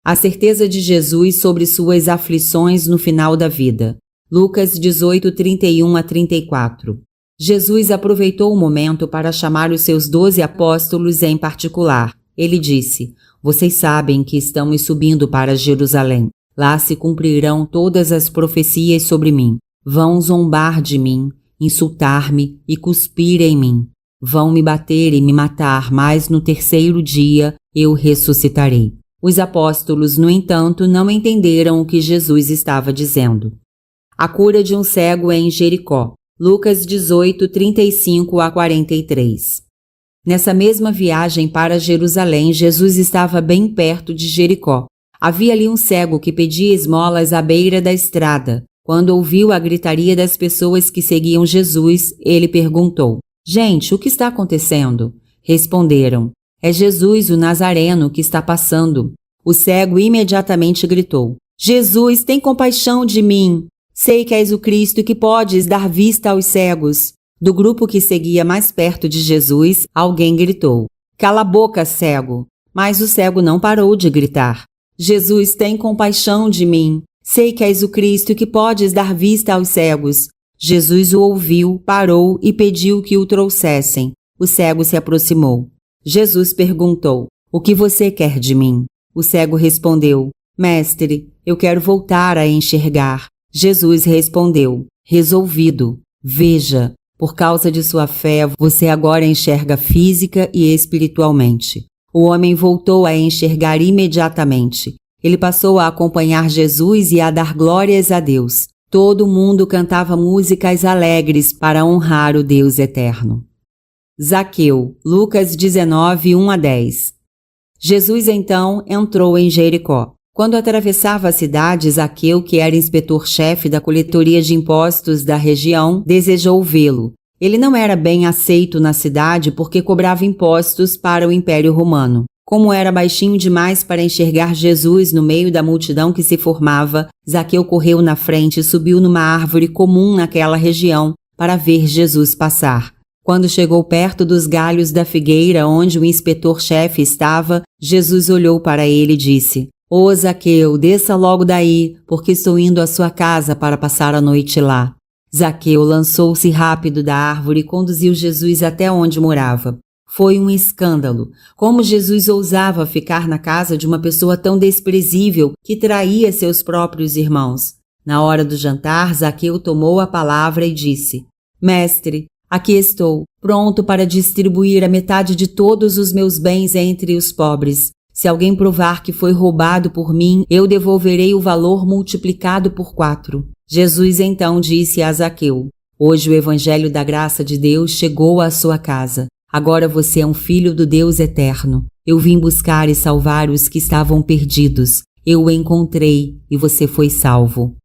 A certeza de Jesus sobre suas aflições no final da vida. Lucas 18, 31 a 34. Jesus aproveitou o momento para chamar os seus 12 apóstolos em particular. Ele disse: Vocês sabem que estamos subindo para Jerusalém. Lá se cumprirão todas as profecias sobre mim. Vão zombar de mim, insultar-me e cuspir em mim. Vão me bater e me matar, mas no terceiro dia eu ressuscitarei. Os apóstolos, no entanto, não entenderam o que Jesus estava dizendo. A cura de um cego em Jericó. Lucas 18, 35 a 43. Nessa mesma viagem para Jerusalém, Jesus estava bem perto de Jericó. Havia ali um cego que pedia esmolas à beira da estrada. Quando ouviu a gritaria das pessoas que seguiam Jesus, ele perguntou: Gente, o que está acontecendo? Responderam: É Jesus, o Nazareno, que está passando. O cego imediatamente gritou: Jesus, tem compaixão de mim! Sei que és o Cristo e que podes dar vista aos cegos. Do grupo que seguia mais perto de Jesus, alguém gritou: Cala a boca, cego! Mas o cego não parou de gritar: Jesus, tem compaixão de mim! Sei que és o Cristo e que podes dar vista aos cegos. Jesus o ouviu, parou e pediu que o trouxessem. O cego se aproximou. Jesus perguntou: O que você quer de mim? O cego respondeu: Mestre, eu quero voltar a enxergar. Jesus respondeu: Resolvido. Veja, por causa de sua fé, você agora enxerga física e espiritualmente. O homem voltou a enxergar imediatamente. Ele passou a acompanhar Jesus e a dar glórias a Deus. Todo mundo cantava músicas alegres para honrar o Deus eterno. Zaqueu, Lucas 19, 1 a 10. Jesus então entrou em Jericó. Quando atravessava a cidade, Zaqueu, que era inspetor-chefe da coletoria de impostos da região, desejou vê-lo. Ele não era bem aceito na cidade porque cobrava impostos para o Império Romano. Como era baixinho demais para enxergar Jesus no meio da multidão que se formava, Zaqueu correu na frente e subiu numa árvore comum naquela região para ver Jesus passar. Quando chegou perto dos galhos da figueira onde o inspetor-chefe estava, Jesus olhou para ele e disse: Ô Zaqueu, desça logo daí, porque estou indo à sua casa para passar a noite lá. Zaqueu lançou-se rápido da árvore e conduziu Jesus até onde morava. Foi um escândalo. Como Jesus ousava ficar na casa de uma pessoa tão desprezível que traía seus próprios irmãos? Na hora do jantar, Zaqueu tomou a palavra e disse: Mestre, aqui estou, pronto para distribuir a metade de todos os meus bens entre os pobres. Se alguém provar que foi roubado por mim, eu devolverei o valor multiplicado por 4. Jesus então disse a Zaqueu: Hoje o evangelho da graça de Deus chegou à sua casa. Agora você é um filho do Deus eterno. Eu vim buscar e salvar os que estavam perdidos. Eu o encontrei e você foi salvo.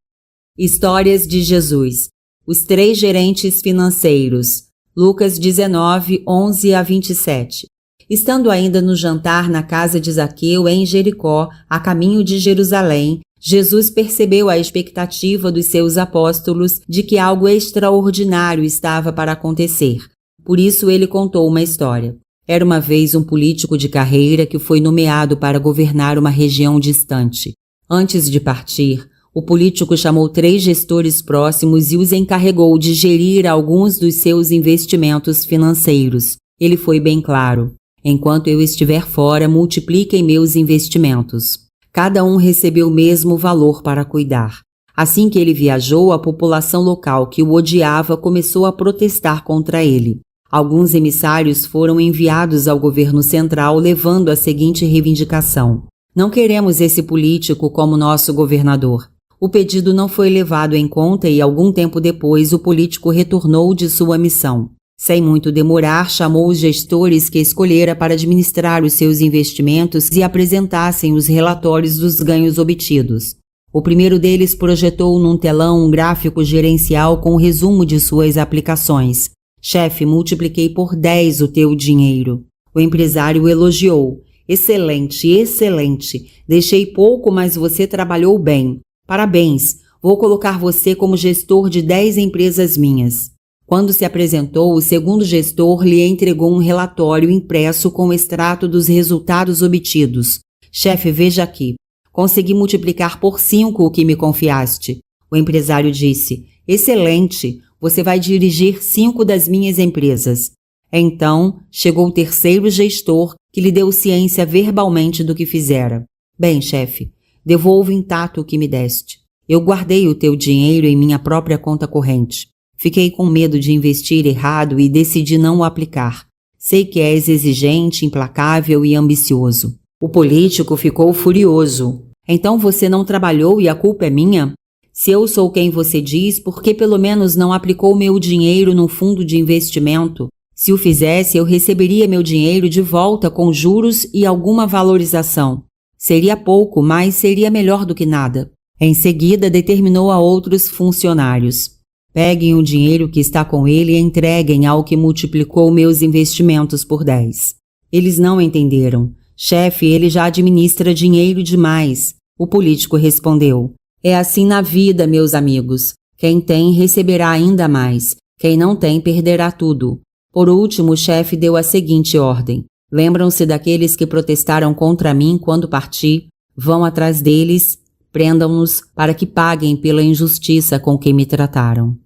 Histórias de Jesus. Os 3 gerentes financeiros. Lucas 19, 11 a 27. Estando ainda no jantar na casa de Zaqueu em Jericó, a caminho de Jerusalém, Jesus percebeu a expectativa dos seus apóstolos de que algo extraordinário estava para acontecer. Por isso ele contou uma história. Era uma vez um político de carreira que foi nomeado para governar uma região distante. Antes de partir, o político chamou 3 gestores próximos e os encarregou de gerir alguns dos seus investimentos financeiros. Ele foi bem claro: enquanto eu estiver fora, multipliquem meus investimentos. Cada um recebeu o mesmo valor para cuidar. Assim que ele viajou, a população local que o odiava começou a protestar contra ele. Alguns emissários foram enviados ao governo central levando a seguinte reivindicação: Não queremos esse político como nosso governador. O pedido não foi levado em conta e algum tempo depois o político retornou de sua missão. Sem muito demorar, chamou os gestores que escolhera para administrar os seus investimentos e apresentassem os relatórios dos ganhos obtidos. O primeiro deles projetou num telão um gráfico gerencial com o resumo de suas aplicações. Chefe, multipliquei por 10 o teu dinheiro. O empresário elogiou. Excelente, excelente. Deixei pouco, mas você trabalhou bem. Parabéns. Vou colocar você como gestor de 10 empresas minhas. Quando se apresentou, o segundo gestor lhe entregou um relatório impresso com o extrato dos resultados obtidos. Chefe, veja aqui. Consegui multiplicar por 5 o que me confiaste. O empresário disse: Excelente. Você vai dirigir 5 das minhas empresas. Então, chegou o terceiro gestor, que lhe deu ciência verbalmente do que fizera. Bem, chefe, devolvo intacto o que me deste. Eu guardei o teu dinheiro em minha própria conta corrente. Fiquei com medo de investir errado e decidi não o aplicar. Sei que és exigente, implacável e ambicioso. O político ficou furioso. Então você não trabalhou e a culpa é minha? Se eu sou quem você diz, por que pelo menos não aplicou meu dinheiro num fundo de investimento? Se o fizesse, eu receberia meu dinheiro de volta com juros e alguma valorização. Seria pouco, mas seria melhor do que nada. Em seguida, determinou a outros funcionários: peguem o dinheiro que está com ele e entreguem ao que multiplicou meus investimentos por 10. Eles não entenderam. Chefe, ele já administra dinheiro demais. O político respondeu: é assim na vida, meus amigos. Quem tem receberá ainda mais. Quem não tem perderá tudo. Por último, o chefe deu a seguinte ordem: lembram-se daqueles que protestaram contra mim quando parti? Vão atrás deles, prendam-nos para que paguem pela injustiça com que me trataram.